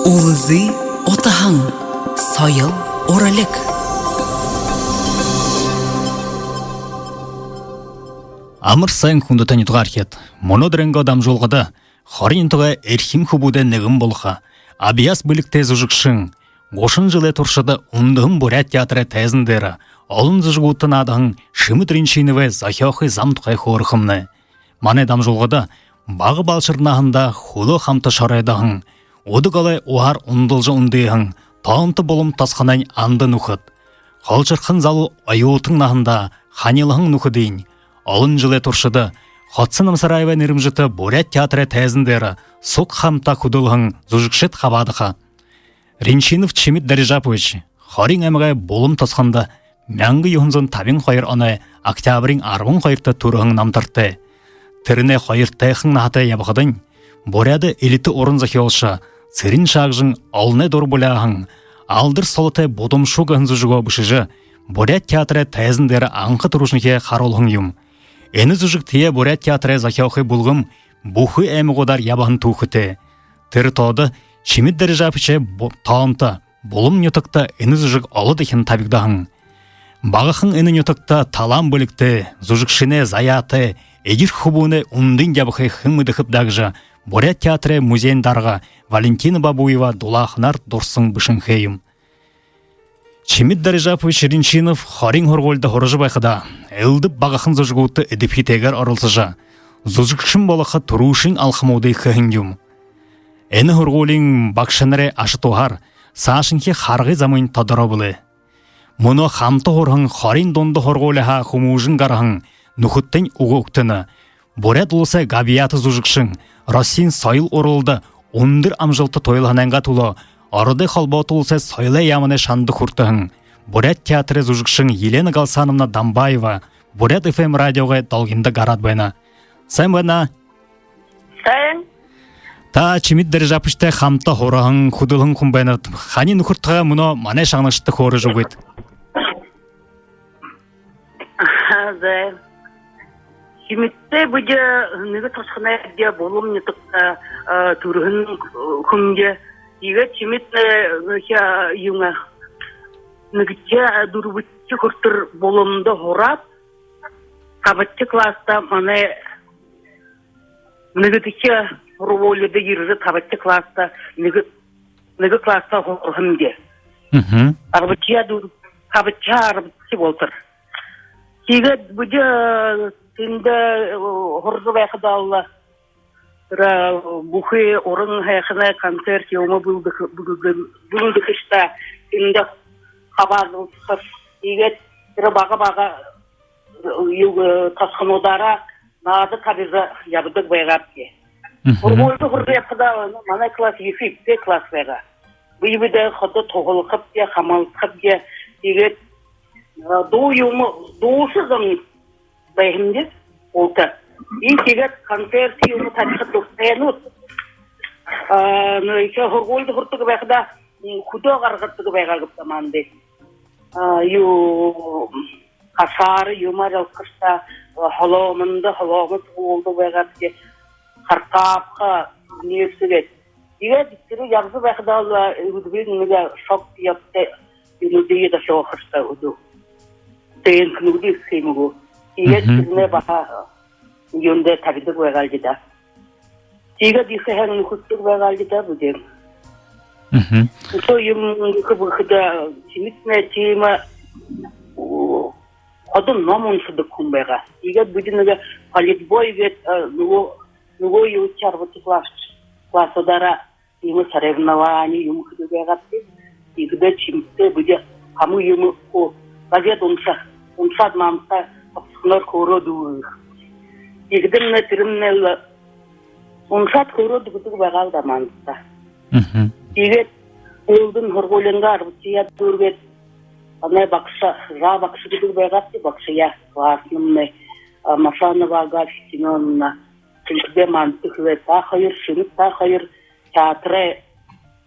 Үлзы, утаһан.Соёл, уралиг. Амар сайн хүндэт нутгархет. Монодренго дамжуулгада хорин тухай эрхэм хүбүүдэ нэгэн болха. Абияс билэгтэй зүжэгшэн 30 жилийн туршид өндөөн Бурят театрын тайзан дээр олон зүжигүүд наадан Чимит Ринчиновэ зохиохын зам тухай хөөрэбэ. Манай дамжуулгада баг балширнааханда хөлөө хамт шоройдахан өдөг алай ухаар ундалж үндээхэн тоонт болом тасханай андан нүхэд холжирхан залуу аюутан наханда ханилхан нүхэдийн олон жилийн туршид хотсон намсарайва нэрмжит Бурят театрын тайзан дээр сук хамта хөдөлгөн зүжигшэд хаваадах. Ринчинов Чимит Ринчинов 20 аймагай болом тасханда 1952 оны октябрийн 12-нд төрөн намтартай. Тэрнээ хоёр тайхан наатай явахадын Буряд элит уран зохиолч Цэрэн шаагжин олны дур булаахан алдар солотой будамшуг зүжигөө бишиж Бурят театрын тайзан дээр анх төрөшнхээ харуулхан юм. Энэ зүжиг тие Бурят театрын зохиохын булгам бүхий аймагуудаар явахан түүхтэй. Тэр тоод Чимит Ринчинов тоонт булам нютагта энэ зүжиг олод ихэн тавигдахан. Багахан энэ нютагта талан бүлэгтэй зүжигшинэ заяатай эгэр хөвүүнэ үндин явахыг хэн мэдэхэп дагжа Бурят театрын музейн дарга Валентина Бабуева дулаахнаар дурсан бишэнхээм. Чимит Ринчинов 20 хургуульд хорж байхада элдв багахан зүжигүүд эдипхитэйгээр оролцож зүжигшин болох төрүүшин алхмуудыг хэн юм. Энэ хургуулийн багш нарын ашатухаар саашинхи харгы замын тодорхойлоо. Мөнө хамт хурхан 20 дунд хургуулаа хүмүүжин гархан нүхэттэн өгөктөн Бурят улсай габият зүжигшин Российн соёл уралд өндөр амжилттай тойлхананга тулоо орды холбоотой улсай соёлын яамны шанд хүртэн Бурят театрын зүжигшин Елена Галсановна Дамбаева БуряадФМ радиогой долгинда гараад байна. Сайн байна. Сайн. Та Чимит Ринчиновтай хамтаа хурхан хөдөлгөн хүн байна. Ханы нөхөртөө мөнө манай шагнагчтай хөөрөж өгөөд. Чимиттэй бүдэ нэг тосхнаа дэ болом нэг төрхөн хүнге игэ Чимит я юнга нэг я дурвч хуртэр боломдо хурап кабатчы класста манай нэг тийч ролле дэ ирж кабатчы класста нэг класста хурханге. Арбачя дур кабатчар болтер. Игэ бүдэ Тинде хорзо байхадалла бүхий уран хайхна концерт yomu buldu kışta tinde хабарлап иget бага тасханодара нады кабиза ябдык байгапки. Урмолду хуррияпда манай класс ефикте класс байга. Бийбиде ходы тоголкып я хамалкып я иget доусызым Бәйхімде олды. Ең тегет концерті өмі тарихы достайынуд. Нөйке хұрғолды құрттығы бәқіда құды қарғырттығы бәйғалғыпта манды. Қасары, юмар алқышта холомынды, холомыз олды бәйғапте қарқапқа нефсігет. Еге діктері яғзы бәқіда үдібен шок тияпты үніде еді шоқышта үді. Тейін күнігді үскеймігі. 이게 지금에 봐 연대 다리도 왜 갈지다. 이거 디스 하는 것도 왜 갈지다 보지. 또 그다 재밌네 지마 어떤 너무 수도 kumbe가. 이게 부지는가 팔리보이게 누구 요차르부터 классодара ему соревнования ему 그게 같이 이게 침대 부지 아무 ему 가게 동사 남사 Onlar korudu. İgdimle tirimle unsat korudu kutu bagal da mansta. İget oldun horgolengar butiya durget. Ana baksa ra baksa kutu bagatti baksa ya vasnımne masana bagal sinonna. Çünkü mantık ve ta hayır teatre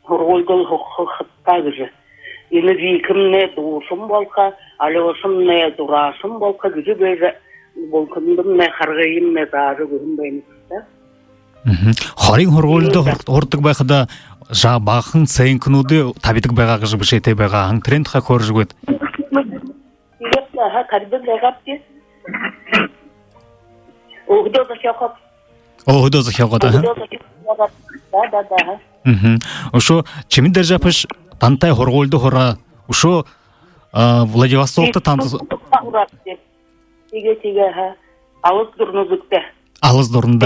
horgol hokkagıcı. Yine zikimne doğuşum bolka, alosum ne durasım bolka gücü böyle bolkandım ne hargayım ne darı gühüm beynimizde. Хорийн хоргоолд хордог байхад жа бахан цэнкнүүд тавидаг байгаа гэж бишээтэй байгаа. Хан тренд хаа хоржгүйд. Тэгээд ха карбон байгаач. Өгдөөс явах. Өгдөөс явах. Да. Ошо чимит держапш тантай хоргоолд хора ошо Владивостокта тантай. Тэгээд ха алыс дурнузукта. Алыс дурнда.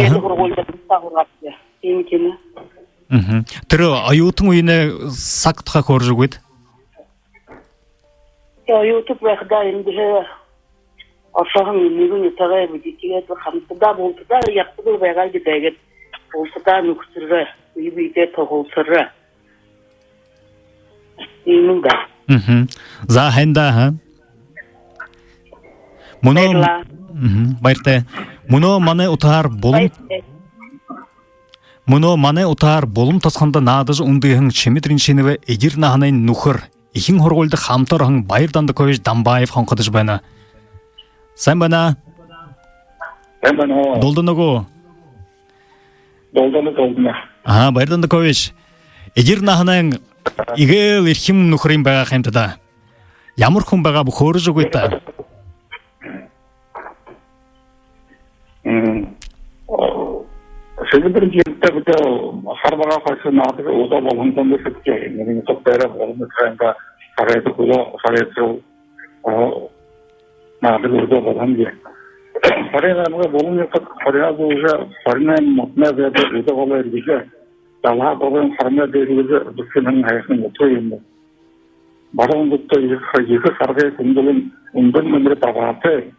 Тэр аюутан үене сак тухай хоржгүйд. Аюутан байхдаа энэ оршохон нэгэн утагаа бидгээд хамтдаа болдоо ягдаг байгаа гэдэг болсдаа нөхцөрөө үйдээ тоглолцороо. Инунда. За хэнда ха. Баяртай. Мөнөө манай утаар болон тосхонд наадаж үндгэн Чимит Ринчинов эгэр нахнын нүхэр ихэн хоргоолд хамтархан баяр дандакович дамбаев хонходож байна. Сайн байна. Долдоногоо. Баяр дандакович. Эгэр нахнын игээл ирхэм нүхрийн байгаа хэмтдаа. Ямар хүн байгаа бөхөөрж үгүй та. Сегодня это харбага хасна надо удо болондан деске нэг топтера болон хайнда харайд куло харайд надо удо болонге харайд нэг болон харайд уже харнан мотна зэд удо болоо дигэ дала болон харна дэригэ бүхэн хайсан ото юм барон дутто их харайд күндэн нэмэр таваатай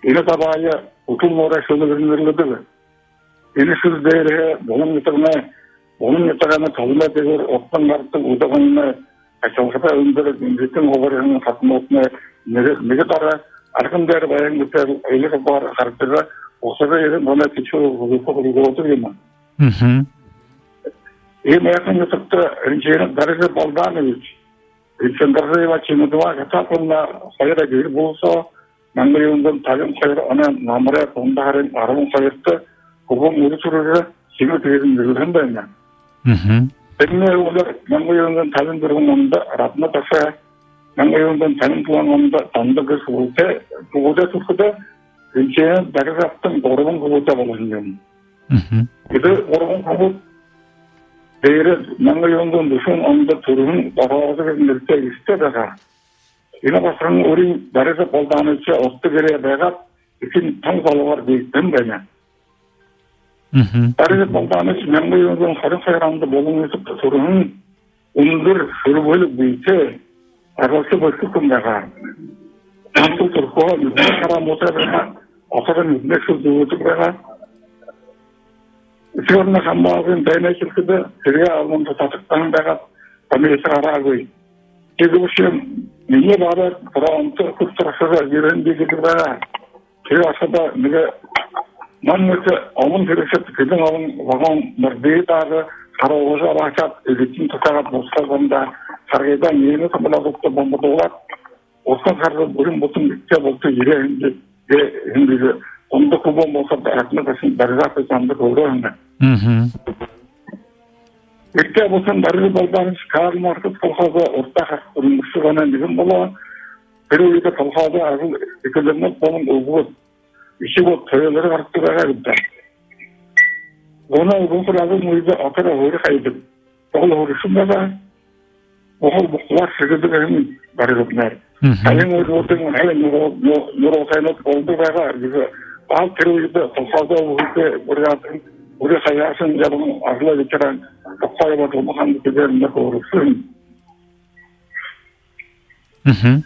энэ таваая утумора шөлөрлөрлөдөө энэ сүлдээр болон ятагана толмоодор оттон гардаг удаган ашиглахаа өндөр мэдэн ховорын хатмоотны нэг дараа архан дээр баян мэтэл элэх баар хардаг усаа ер нь манай тийчүү хөгөөгөө юм. Энэ яхан ятагт инженер дарга болдааныг инженерээ чимэдва гатапна хайра гэр болсо мангэрийн талын хайр оноо намраа тундарын 12-т 그건 우리 주로를 지금 되는 일을 한다냐. 때문에 오늘 남부연은 다른 들어온 건다. 라프나 다사 남부연은 다른 부항 건다. 단독을 볼 때 그보다 좋거든. 이제 내가 갔던 오르본 그보다 보거든요. 그래서 오르본 그보 내일 남부연은 무슨 언더 들어온 나가서 낼 때 있다가 이나가서 우리 나라에서 볼다는 게 어떻게 해야 내가 이렇게 통과를 되는 거냐. 다른 방법은 명무용은 하루 사람도 먹으면서 소리는 오늘 서로를 위해 알아서 벌써 끝나가 한국 들고 사람 못하면 어서는 내수 두고 그래가 지금 한마디는 대내실 그때 그래야 아무도 다 적당한 데가 밤에 살아가고 지금 시험 이게 바로 그런 또 그쪽에서 이런 얘기들가 제가서도 내가 만나서 어머니 그래서 그냥 와공 머리다가 가로서 와서 이렇게 도착을 못할 건다. 자기가 얘는 선물하고도 못 먹어. 옷선 가서 우리 무슨 밑에 먹고 이래 이제 근데 온도 그거 먹어서 나한테 같이 나가서 잠도 그러는데. 이때 무슨 나를 보다는 가을 마트 통하고 왔다 갔는 시간은 지금 뭐 그리고 이제 통하고 아주 이거는 보면 오고 이시고 더여를 갖고 가야겠다. 오늘 공부라도 뭐이제 어떻게 오래 가야지. 오늘 숨나가 오늘 뭐가 쓰게도 하면 말이거든요. 아니면 어떤 건 아니면 요로 가는 공부 가가 이제 아 그리고 이제 통하고 그때 우리 사야선 잡은 아슬라지처럼 독화에만 도망하는 게 되는 거 그렇습니다.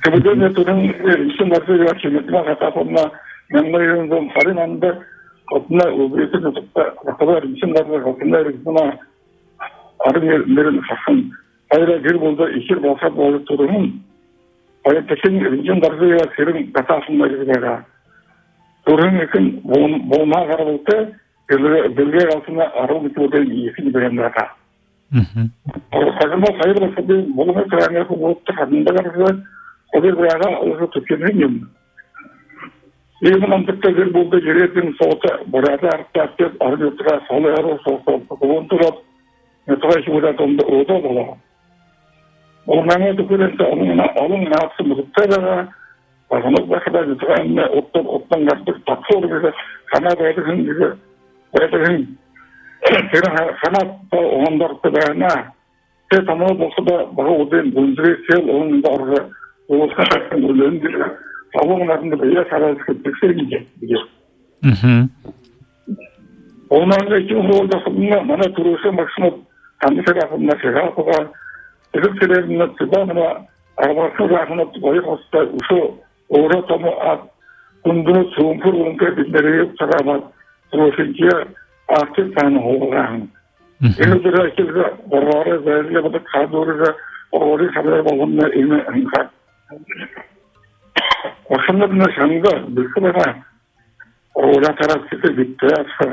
그분들은 또는 이신 말씀을 지냈지만 갖다 보면 명물은 좀 다른데 어떤 우리에서 그때 이신 말씀을 어떤 있구나 아르게 내는 가슴 아이라 길고도 이실 못하 보는 또는 아예 대신 인정 말씀을 들은 갖다 한 말이가 또는 그 뭐나 가볼 때 별게 가서나 알아보고 이신이 되는다. 하지만 사이로 서도 몸을 그냥해서 뭐 한다 그래서 거기 그래가 어디서 듣기는 좀 Even андыкта жер болды жеретін соты бұрады арттап аргютыға солы әрі соты бұлын тұрып, тұғай шуыдат онды ода бола. Ол мәңеді көренсе оның нағысы мұзықтайдаға, бағынық бақыда жүтіғайынна оттан ғастық тапсыр бізі, қана бәйдігін бізі, бәйдігін, қанат оғандарықты бәйіна, те тамау болса да баға оден бұнзірі сел оның барғы олысқа қақтың өлен бізі, Салон арасында бәйе сарайсыз тексерген де. Онан кейін олдасында мана турушы максимум қанды сарапында шығапыға, үгіп серерінде түба мына арбасы жағына бойы қосты ұшы оғыра тамы ат, күндіні суымпыр өңке бітмерейіп сарапат, тұрушынке артық саны оғырағын. Енді бір әкелгі бұрғары зәйірге бұды қадырығы оғыры сарай болғанына еме ұңқат. Осындарына шаңғы бүлкі баға, оғыра тарапсыты бітті әсі,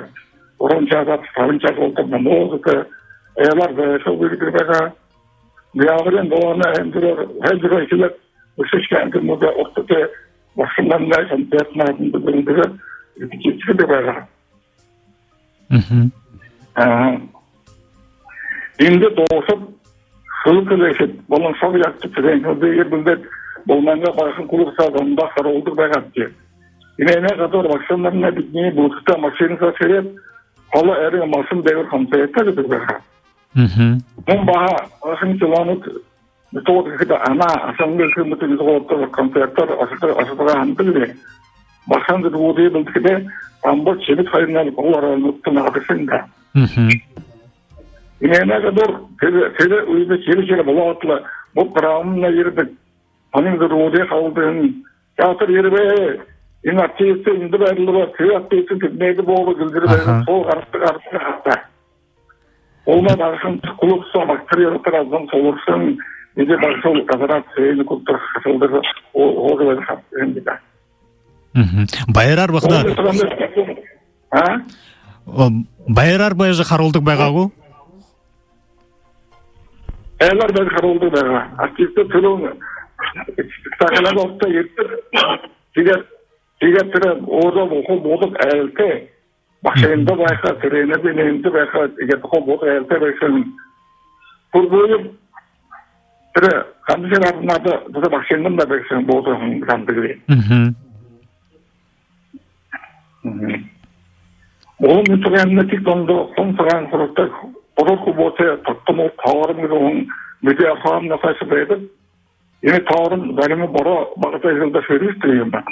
орынша азат сарынша қолтымда мозыты, әйлар зәйірші бүлгір баға, Бияғырын болғаны әндірі әкеліп, үшішке әндір мұда оқтыты басындарында әндірін әдінді бүліндірі үтікетсі де баға. Енді доғысып, сұлық үлесіп, бұның сол яқты түреңізді ербілдет, болманға бақын құлықса ғында қарауылдық бағатты. Инайна қатар бақсандарына бітіне бұлқыта машинға сереп, қалы әрі масын дәуір қамсаяттар едік баға. Мұн баға ақын жыланып, мұтуғыда ана асанғы күміті жүзғалыптар қамсаяттар асытыға хандылы. Бақсан жүр өдей білдікіде, амбыр Чимит Ринчинов олар алыныптың ағысында. Инайна қатар тері өйді кері бола атылы, бұл құрамына ердік. Оның жүр өдей қалдығын, жатыр ербе, ең аттейсі, үнді бәрілі бар, күй аттейсі түтмейді болды, гүлдірі бәрі, сол қарыстық қатта. Олма бағышын құлықса, бақтыр еріптір аздан солырсын, неде бағышыл қазарат сейіні күлтір қасылдығы оғылайды қаптығын дейді. Байырар бақыда... Байырар байжы қарылдық байғағу? Әйлар бәді қарылдық байға. Активті түлің спектаклар олықта еттір. Тегеттірі оғыз оқыл болдық әлті. Бақшайында байқа, түрені бенейінді байқа, егеті қол болдық әлті байқаның. Бұл бөліп, түрі қанды жер артынады, бұзы бақшайындың да байқаның болдығын қандығылы. Олың үтіргеніне тек dondu, сон сырған құрықты, Orası bote tattım o tağırım onun БуряадФМ nasıl baydı. Yine tağırım benim bara bağıta yılda söylüyorum ben.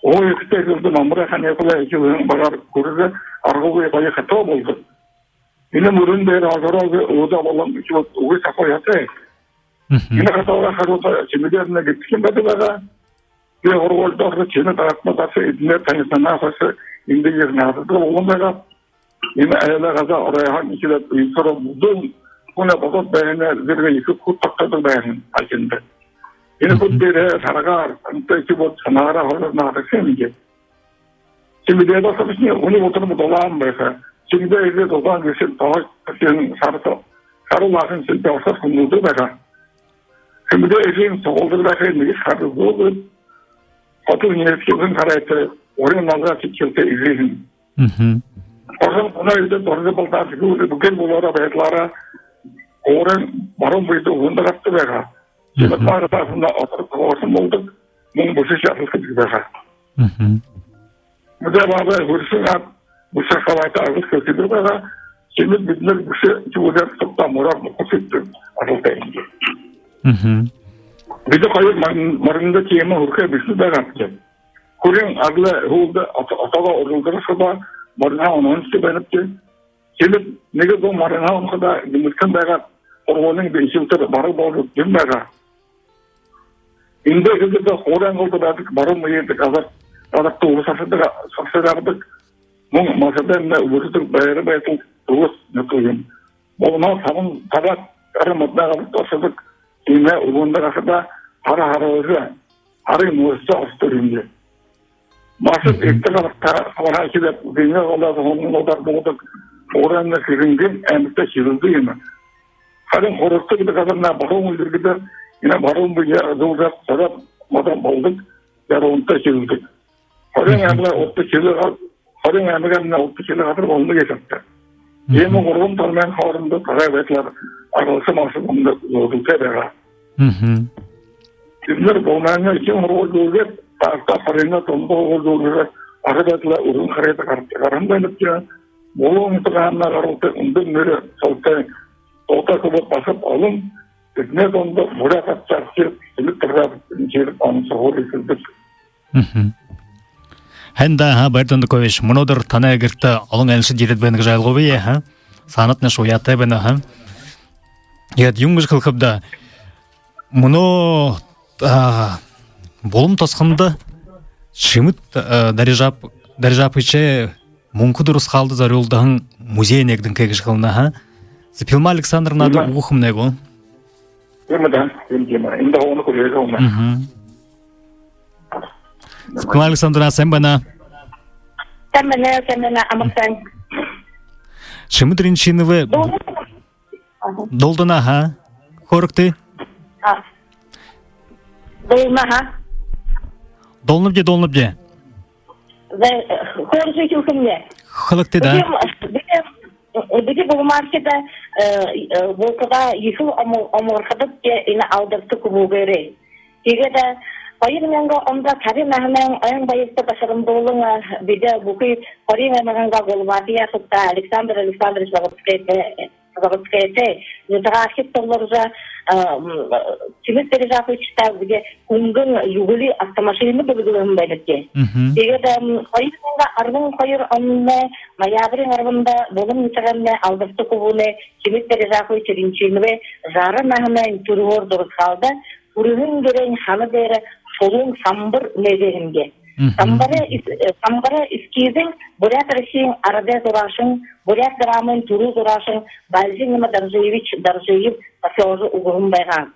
O işte yılda namıra hani yapılan iki yılın bağır kurdu argoya bayı hata oldu. Yine mürün değer ağzara o da olan iki yıl o safa yatı. Yine hatalar harota çimidlerine gittim dedi bana. Bir orada Çin'e tarafına da idne tanısına nasıl indi yerine aldı. Onlara yine aylar kaza oraya hangi kiler sonra buldum. Buna bakıp beğenler zirve yıkıp kut takladık beğenin açında. Yine kut biri saragar, anıtaki bu sanara horlar narak sevmeyecek. Şimdi de bakıp işte onu oturumu dolan mesela. Şimdi de evde dolan geçip daha kısının sarı lakın şimdi orta sunuldu mesela. Şimdi de evin soğuldu da kendisi sarı oldu. Otur yönetkimin karayeti oraya nazar çıkıldı izleyin. Oradan ona evde doğru bulda çıkıldı. Bugün bunlara bayatlara Oran barın buydu onda kattı beka. Şimdi tarafında oturup kavasın bulduk. Bunun bu şey yapıldı gibi beka. Bu da bana hırsın at. Bu şey kalayta ağız kötüdür beka. Şimdi bizler bu şey çoğular tutukta moral mutlu süttü. Asıl deyince. Bir de kayıp marında kiyeme hırkaya bir şey beka. Kurun adlı hulda atağa orulduğu sabah marına onun üstü benip ki Şimdi nege bu marına onu kadar gümüşken beka ormanın değişimleri barı bağlı değil beka. İnde gizli horan oldu batık barı mı yedik azakta ulusasıdır saksıdardık. Bunun masadan ne ulusasıdır bayarı bayatın ulus nütuyum. Ona tamın tabak aramadına kalıp taşıdık. Yine ulunda kasada hara özü harı muhsa astırınca. Masıp ekte kalıp hara ikide dünya olarak onun odar boğduk. Oranla sirindim, emekte sirildi yine. Harin horukta gibi kadar baron uydur yine baron bu ya azılacak sarap madam olduk, yarı onta sirildik. Хорин аймагы отто чилэг хорин аймагын отто чилэг хатар болду geçti. Эми гурван талмен хоорондоо цагаан байдлаар аргалсан болсон юм дүүтэй байгаа. Тэднэр бомааны чинь хөрвүүлээд таата харина томбоолуулаад аргадлаа өрн хараад гарган байна гэж болон тагаанаар оролт өндөр нэр суултай тоотаков басып олон тэднэр донд мурахат чарчир электр жир онцгой хэлдэг. Хэнда байтанд ковиш монодор танай гэртэ олон аншид ирээд байна гэж ойлгоовъя ха. Санат наш уяатай байна ха. Яд юнгж хылхыбда моно болом тосхонда Чимит Ринчинов мөнгө дөрөс халды зориулдан музей нэгдэн кэгж хылна ха. Цэпилма Александр надад уухм нэгөө. Юмдан энэ дооноо көрөөж байна. Цэпилма Александр асэмбана. Тамана амарсан. Чимит Ринчинов долдона ха. Хорокты. Долнып же. Хоржи чукумне. Халыкты да. Биде бу маркета бокада иху аморхадып ина алдырты кубугере. Тигеда Пайырнанга онда каринахнан аян байытта башарым болуңа биде буки Пайырнанга голватия сутта Александр Александрович Заводская нетарахит толларжа Чимит Ринчинов биде кунгын югули автомашины бөлгөлөн байлыкке. Тегеда Пайырнанга арвын койыр онне маябрын арвында болум нитаганне алдырты кубуне Чимит Ринчинов жары нахнан тургор дурсалда Урын герен ханы бере солун самбыр медеринге. Самбары искизин Бурят Россиин арада турашын, Бурят драмын туру турашын, Бальзинема Даржиев тафеожу угрун байган.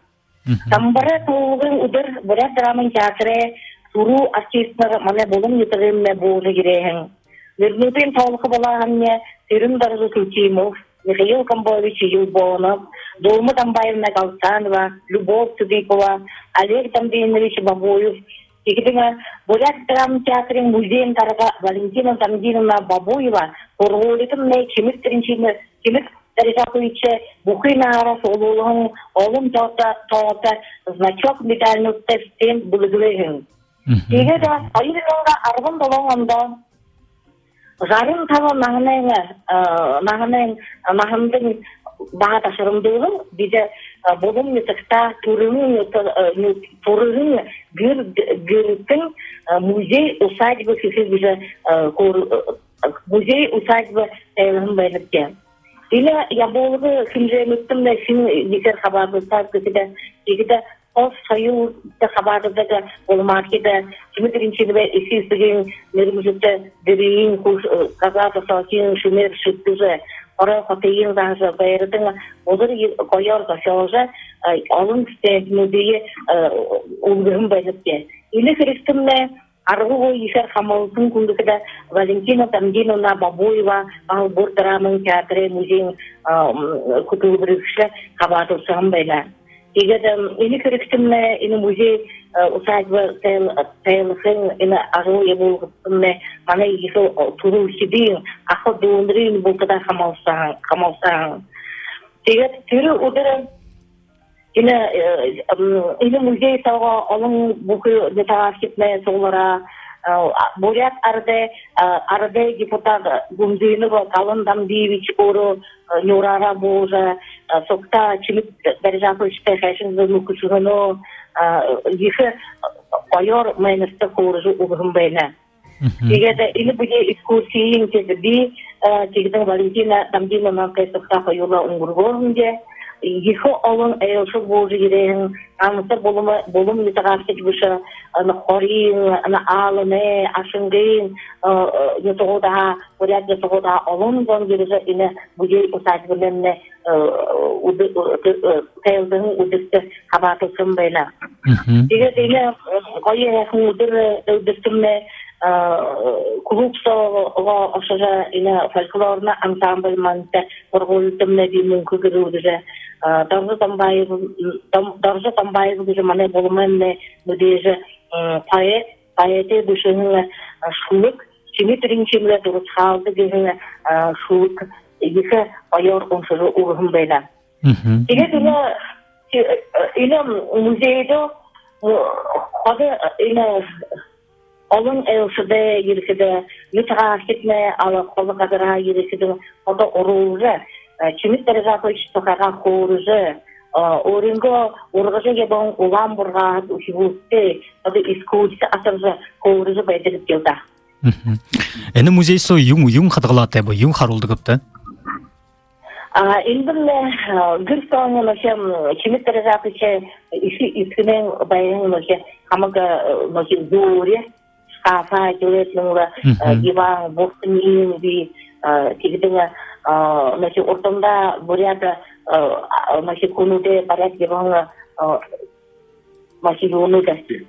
Самбары тугын удыр Бурят драмын театры туру артистлары мане болум нитагымне болу гирehen. Вернутин толкы балаганне Сирин Даржу Кутимов, Михаил Камбович Юлбонов, Долма Тамбаевна Галстанова, Любовь Тудикова, Олег Тамбинович Бабоев, Игоря Бурят драмтеатрын музейн тарга Валентина Тамдиновна Бабоева, Уралиг'ın Чимит Ринчинов, Чимит Ринчинович Бухина арас олуğun олым тоғыта значок медальный стенд бүлігілеген. Игоря Пайырнанга арвын долоңында Жарым тава наханын баға ташырымдығын биде болым нетікта турығын гүріттің музей усадьбы кесіз биде музей усадьбы әйлігін байлыпке. Или я болығы кімжеметтімді син декер хабарбыздар кесіде СОЮ хабарбыздығы болмаркеде Чимит Ринчинов есіздігін мерімізікті дөрейін қазаты салтин шумер шүттізі Ора хотейин даже байырдың олар қойар қашауға алын стенд музейі ұлғырын байлыпке. Или христімне арғы ғой ешер қамалысын күндікіде Валентина Тамдиновна Бабоева Албур драмын театры музейін күтіл бірікші қабатылсығын байла. Егерден или христімне или музей усадьбы тәйліхін или арғы болғытымне мана еші тұру сидейін ақы дуындырын бұлтыда қамалсағын. Тегер түрі ұдыры или музей тауға олың бұқы детағашетіне соғылара Бурят арде депутат Гумзинова Калын Дамдиевич Ору Нюрара Божа Сокта Чимит Ринчиновичте Хэшин Зумукушугано ехе ойор майнысты қорыжу уғым байна. Егерде или bude экскурсиин тезби тегдің Валентина Тамдиновна Кайсықта қойыла ұңғырғырынде ехе олын әйелші болжы ерен анысы болым етағаштық бұшы қорин, алыны, ашыңғын етіғода, Бурят етіғода олын зон керізі ине бұдей ұсадбіленне тәйлдің үдісті қабатылсын байла. Егерде ине қойын әкін үдістімне клубсоға ашыға ине фольклорна ансамбль манты ұрғылытымне деймін күгірудіжі. Даржы Тамбаев мане болуменне мэдээжэ поэт Поэты душевная шулык, Чимит Ринчинов дурцалды деген шулык, их айор онсыз ургын байла. Теге ile muzeyde hadi ile onun evside yürüsüde müteahhitme ala kolu kadar yürüsüde o da orucu Чимит Ринчинов тухайга хөөрэбэ Оринго ургажэгэ бон улам бурга ухивусте оды искууч асаржа хөөрэбэ байдырып келда. Эне музей со юм хадгалаты бу юм харулды көптө. Инде гүрстон машем Чимит Ринчинов искинен байын машем хамага машем зуре шкафа жилетлунга диван бухнин би тигдега значит ортомда буряда значит кунуде барак диван значит юнуде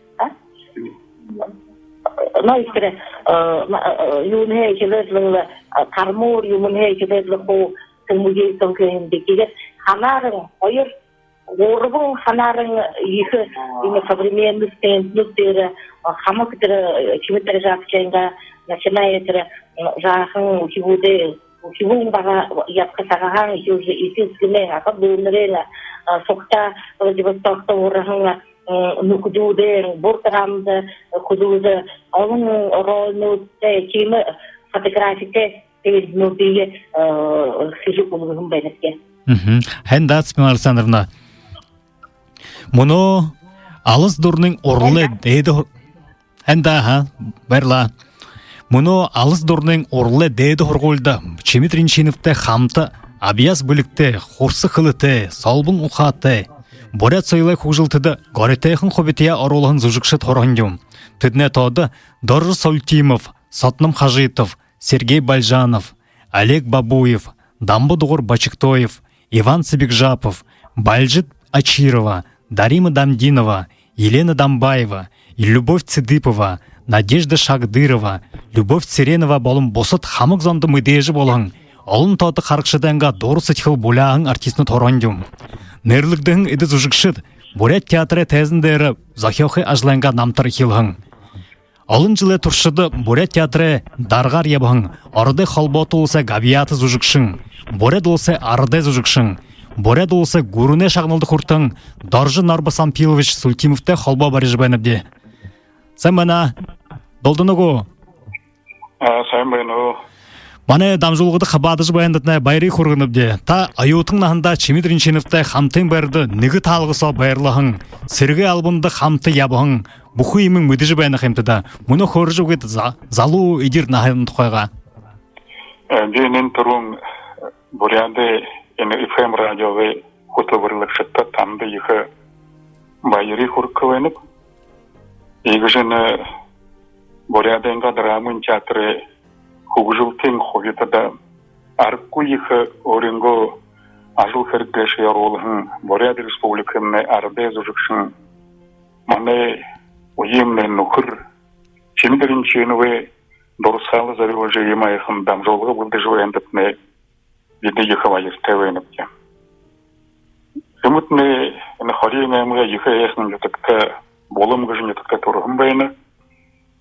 но искре юнhe жилетлунга кармур юнhe жилетлунга музей сонкен дикиге ханарын ойыр орбун ханарын ихе име современный стендтер хамактер Чимит Ринчинов начинает жахын хивуде Сегодня я сказала, что уже единственное, как бы умерла, сокта Владивостока уровня, ну куда бортрамда, куда он роль темы фотографии перед нами сижу по гумбенке. Хендатс Александровна. Моно алыс дурның орлы дейді. Хенда берла. Мұны алыс дұрның орлы дейді хорғолда Чимит Ринчиновты хамты, абияз бүлікті, хорсы қылыты, салбын ұқаты, БуряадФМ хужылтыды ғаретайқын қобетия арулығын зүжігшет хорғындым. Түдіне тоды Доржы Солтимов, Сатным Хажитов, Сергей Бальжанов, Олег Бабуев, Дамбудуғыр Бачықтоев, Иван Цыбекжапов, Бальжит Ачирова, Дарима Дамдинова, Елена Дамбаева, Любовь Цидипова, Надежда Шагдырова, Любовь Церенова болым босыт хамық зонды мэдээжэ болың. Олын тоты қарықшыданға доры сытхыл болағын артисны торғандым. Нерлігдің иді зүжікшіт, Бурят театры тәзіндері Захиохи ажланға намтыр хилғын. Олын жылы тұршыды Бурят театры дарғар ебің, арыды халботы олса габияты зүжікшін, Бурят олса арыды зүжікшін, Бурят олса гүріне шағнылды құртың, Доржы Нарбасампилович Султимовты халба барыжы бәніпде. Сән бана долдыныгу. Сән бана. Мане дамжуулгада хабадыж баяндатна байры хургыныбде. Та аюутың нахында Чимит Ринчиновты хамтын барды ниги талгысо байрлахың. Сирге албында хамты ябың. Буху имин мэдээжэ баяна хэмтэда. Муну хөржүгэд залуу идир нахын тухайга. Бенин турун буряды БуряадФМ радиогой хутобырлык шытта тамды ихы байры хуркывайнып. Игжене Буряаденга драмын театры хугжултен ховитада арку ихы оринго ажул хердеш яролхын Буряад республиканы арбез ужыкшын мане уемне нухыр Чимит Ринчиновы дорсалы зарылжы емайхын дамжуулга булды жуэндепне биде ихы вайыртевайнепке. Хымытне хариемемге ихы эхнын jutыкта болым гыжын jutыкта тургын байны.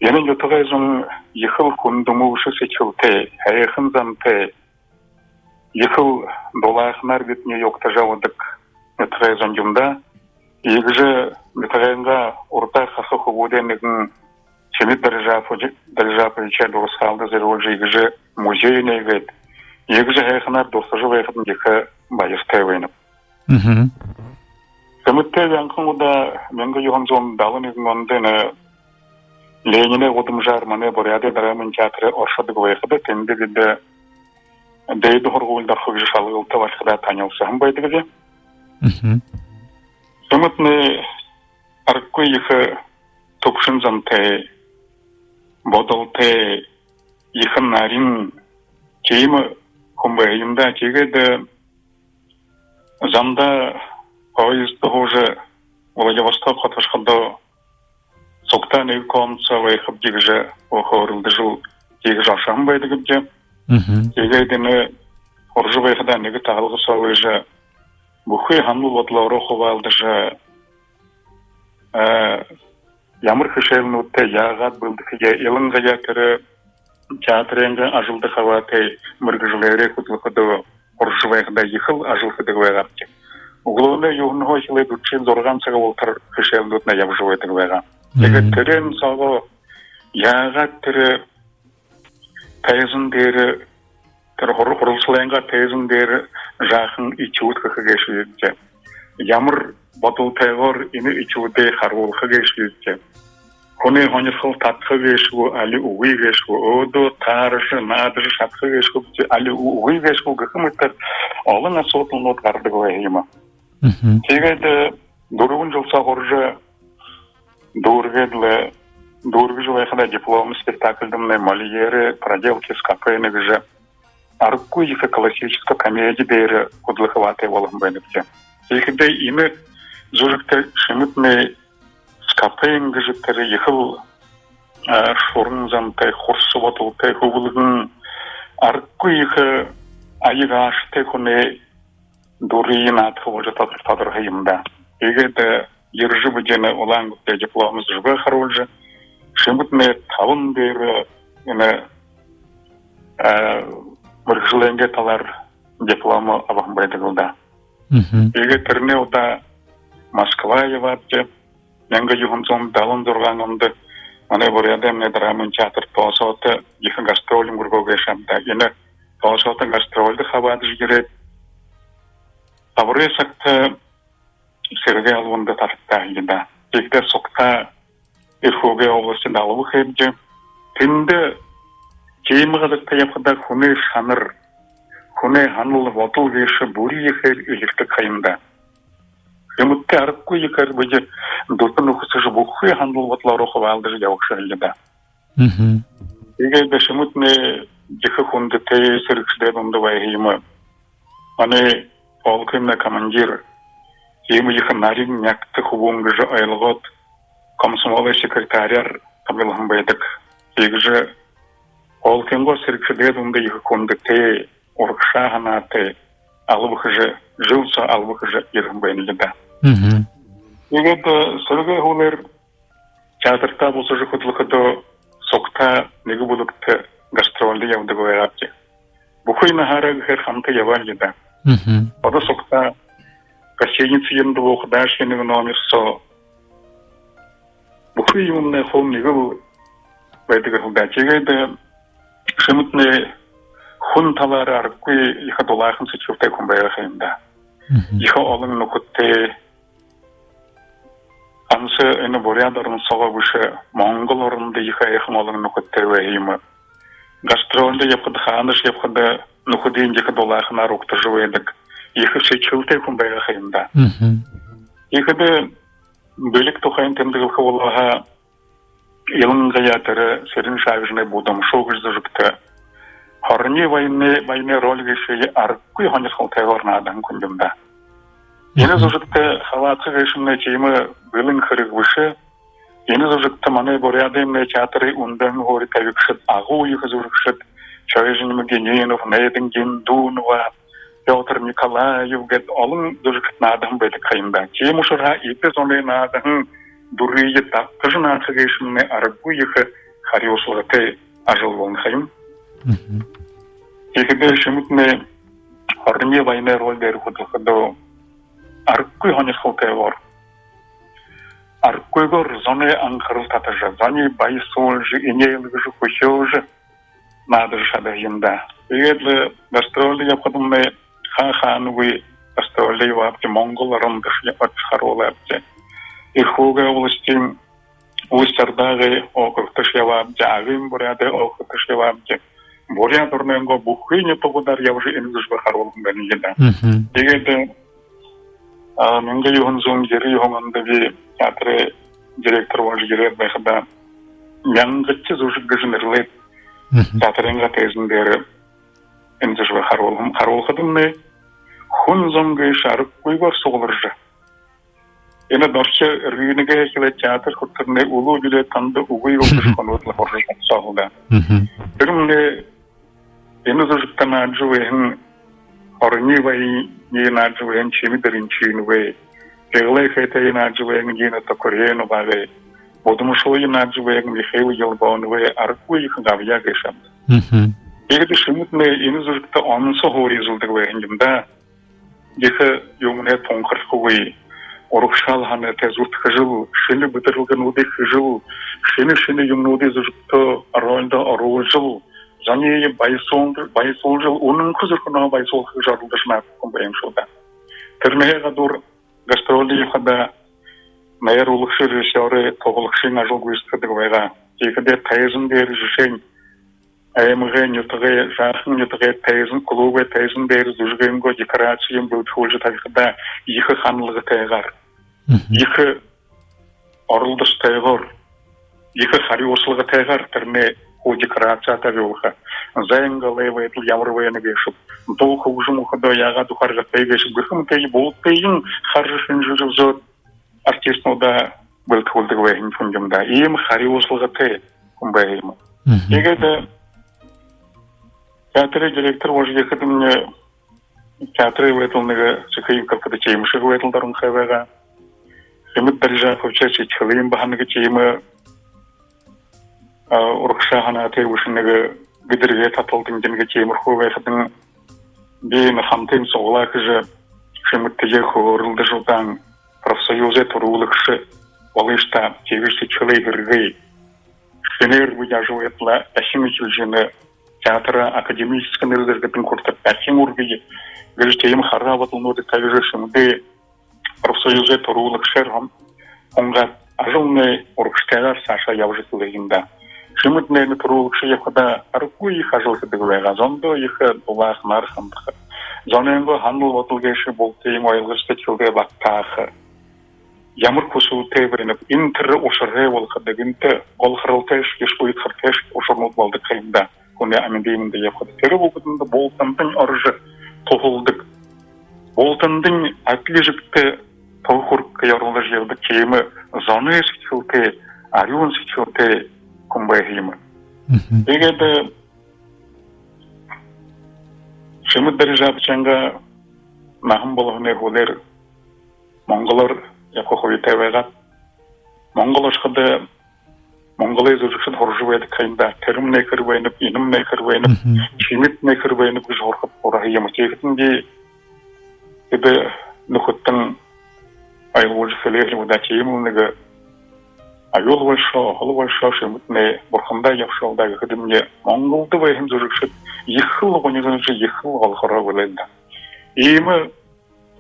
Янын jutыгайзын ихыл хундумушы сечилте, айхын замте, ихыл долайхнар битне йокта жавыдык jutыгайзын жумда, игжы jutыгайнга орта хасы хубуденігін Чимит Ринчиновича дұрысқалды зерволжы игжы музейіне егет. Игжы айхынар дұрсыжы байқыдын егі байыстай ойнып. Кімітте вянқын ұда менгі юған зон далын егін ондыны Ленине удымжар мане Буряады драмын театры оршадығы байқыды, тенді біді дейді хорғуылдар хөгжі шалғылты варқыда танылсығын байдығы. Кімітне арқы егі топшын замты, бодылты, егі нарин кейімі құмбайымда тегеді замда поезд уже Владивосток қатышқыды соқтан үй комца вайхып дегіжі оқырылды жыл дегіжі ашам байды күпте. Егейдені оржы вайхыда неге тағылғы сауыжы бұхы хамлы ботлауры қовалды жы ямар хышелнутте ягат булдыхе елынга якыры театренга ажылды хаваты мыргыжлере кутлыкыды уржвайгда ехал ажылхыды вайгапчы. Угловне югнго хиле дутчин зорганцага волтар хышелнутна явжвайты вайга. Теге терен саго ягат тері тайзын дері құрылшылайынға тайзын дері жақын ичуытқы кешуетке. Ямар батыл тайғыр ині ичуыты қаруылқы кешуетке. Коне хонерхыл татқы кешуі, али уғи кешуі, оды, тарышы, надышы, шатқы кешуі, али уғи кешуі кіхіметтер олың асотын отқарды көйіма. Тегеді дұрығын жылса қоржы дұрғедлі Дурги жылайхада диплом спектакльдымны Мольеры, проделки с капейны гже. Арку их классическая комедия дейры кудлыхватый волым бенепте. Ихде ины зужикте шимитны с капейн гже тері ехал шурнзан тай хурсуватул тай хувылгын арку их айгаш тай хуне дурийын атхы уже татыр хайымда. Игеде ержы бідені олан гүтте дипломыз жыбы харулжы. Шимитне тавын дейрі мұрғыжыленге талар дипломы абақынбайды қылда. Еге түріне ода Москва еватты, менгі юғынсон далын дұрғанымды, аны БуряадФМ драмын театр тоосоты, ехін гастролін күргөге шамда. Ені тоосоты гастрольді хабады жігерет. Табыры сақты серге алуынды тартта еді. Егде соқта Ирхуге области далыбы хебде. Тинде кеймігадықта япқада хуне шаныр, хуне ханыл ватыл веші бұри ехер елікті қайында. Емутте арыққы екер бөде дұртын ұқысыжы бұқы ханыл ватылар оқы валдыжы яуқшы әлгеді. Егерде шымытне ехі хунды тей сірікшіден ұнды вайхеймі. Аны олқымна командир, емі ехі нарин някты хубуңгыжы айлығыт, комсомолы секретаряр табылғын байдық. Егіжі ол кемго сірікшіден ұнды ехі күнді тей ұрықша ғана тей алыбықыжы жылса алыбықыжы ерғын байнылыда. Егеді сұрғы ғылыр театрта болсыжы құтлықыды соқта негі бұлықты гастролды явды көйрапты. Бұқы нахары ғыр хамты явар еді. Ода соқта гостиницы енді оқыда шенегі номер со Бұқы емімне қол негі бәйдігі ғылда. Тегейді шымытне хун талары арыққы иқа долағын сүтшіфтай күнбайғы қайында. Иқа олың нүкітте ансы әні Буряадарын соға бұшы Моңғол орынды иқа еқім олың нүкітте вәйімі. Гастролды епқыды қаныш епқыды нүкідейін иқа долағын арықты жуэдік. Иқа сүтшіфтай күнбайғы қайында. Иқады бөлік тухайын тендігілгі олаға еліңға ятыры серін шағыжыны будым шоғызды жүкті. Хорни вайны роль гешеге арыққы хонесқыл тайғырнадан күндімді. Ені зұжыкты халатсы гешімне чеймі бөлін қырық бұшы, ені зұжыкты маны БуряадФМ театры ұндан ғори тәвікшіт, ағу үйі зұрықшіт, Чойжынымы Гененов, Нейдің Гендунова, Петр Николаев гет олың дұржықытна адым бәді қайында. Чейм ұшырға еті зонайын адың дұрыйы таққыжын арқы гешімне арыққы үйі қари ұшылғыты ажыл болын қайым. Екіде шымытне орне вайны роль дәрі құдылқыды арыққы хонес қылтай бар. Арыққы ғыр зоны аңқырыл татыжы, зоны бай солжы, енейлігіжі, көшеужы надыжы шадайында. Егедлі гастролды япқыдымны ха-хануы гастролды вапте Моңғол арымдышы отшқарулы апте. Ирхуға областың Устардағы оқықтыш явапте, ағым бұряды оқықтыш явапте. Буряадфм'нго бұқы не тоғыдар явжы енгізбі қарулым бәні еді. Егеді менге юғын зоң ері юғынды бі театры директор вожы ерет байқыда яңғытчы зұжық гүжін ірлет театрынға тезіндері енгізбі қарулым. Қарулқыдымны хун зоңғы шарып көйгөр соғылыржы. Ені дұршы үргініге келе театр құттырны ұлу біле танды ұғый өкіш қонуытлы қоржыған соғылды. Бірімне ені зұжықтан аджуэйін орны вайын аджуэйін Чимит Ринчинов, Пеглай хайтайын аджуэйін ені токорейін бағай, Потому что я надживаю Михаил Елбановый аркуй их гавья грешат. Егер шимутне инузурта онсо хоризулдаг вегендимда. Ехе юмне тонхархуй орухшал хане тезурт хажил шины бутерлгануды хажил шины юмнуды зурта аролда оружил. Зане байсолжил onun кузуркуна байсол хажарлдашна комбаем шода. Термега дур гастролди хада Найр улыкшы режиссеры тоғылықшы нажыл көйістірді көйға. Егінде тайызын бері жүшен, әйіміге нютығы, жақын нютығы тайызын, құлуға тайызын бері зүжігенгі декорациям бұл тәуілжі тарихында екі қанылығы тайғар. Екі орылдыш тайғар. Екі қари осылығы тайғар түріне о декорация тәуілға. Зайынға лайва етіл ямырвайыны бешіп. Бұл қуғжым ұқыда яға дұқарға тайгешіп. Гүрхім тайы болып тайын қаржышын жүзіп зөт. Артистнода был тхулдык вейн фундимда. Им хариуслыгы те кумбайым. Егеде театры директор вождь ехады мне театры ветлныгы чекаим капкада чеймышыгы ветлдарын хайвага. Чимит Ринчинов чечхылыйым баханыгы чеймы уркшахана тейвушыныгы гидерге татылдың денге чеймыр хувайхадың бейін хамтын соғыла кыжы Чимит теже хорылды жылдан профсоюзы турулыкшы олышта тегішті чылай гіргей шенер выяжуетла әшім үчілжені театра академический нырдыргытын құртып әшім үргей гіріштейім хара ватылноды тавижышымды профсоюзы турулыкшыр онға ажылны ұрқштайлар саша явжытылығында. Шымытнені турулыкшы ехада арку их ажылғыдығыға, зонды ехі дулақ нархындығы. Зоненгі ханыл ватылгейші болтейім ойылғышты чылды баттағы. Ямар кусу тевренеп интер ошарэ волхадагынты олхралтеш ешкуит хартеш ошарнут балды кайында. Коне амендеймінде яхады. Тері болғытында болтандың аржы тоғылдық. Болтандың атлежікті тоғырқ ярылы жерді кейімі заны сетілті, арюн сетілті күмбайғымы. Егеді Чимит Ринчинов нахым болғыны олер Монголар яко ховитевega Монголошкада Монголы зүжэгшэг хоржуэд кайнда термне кырвайнып инымне кырвайнып чимитне кырвайнып жорхып орахыйым чегитинде эбе нухуттан айылвож фелери удачимунга айыл вайшо хол вайшо шимитне борханда яшалдагы хидимне монголды вайхим зүжэгшэг ихыл гонигынчы ихыл алхара болайда ийме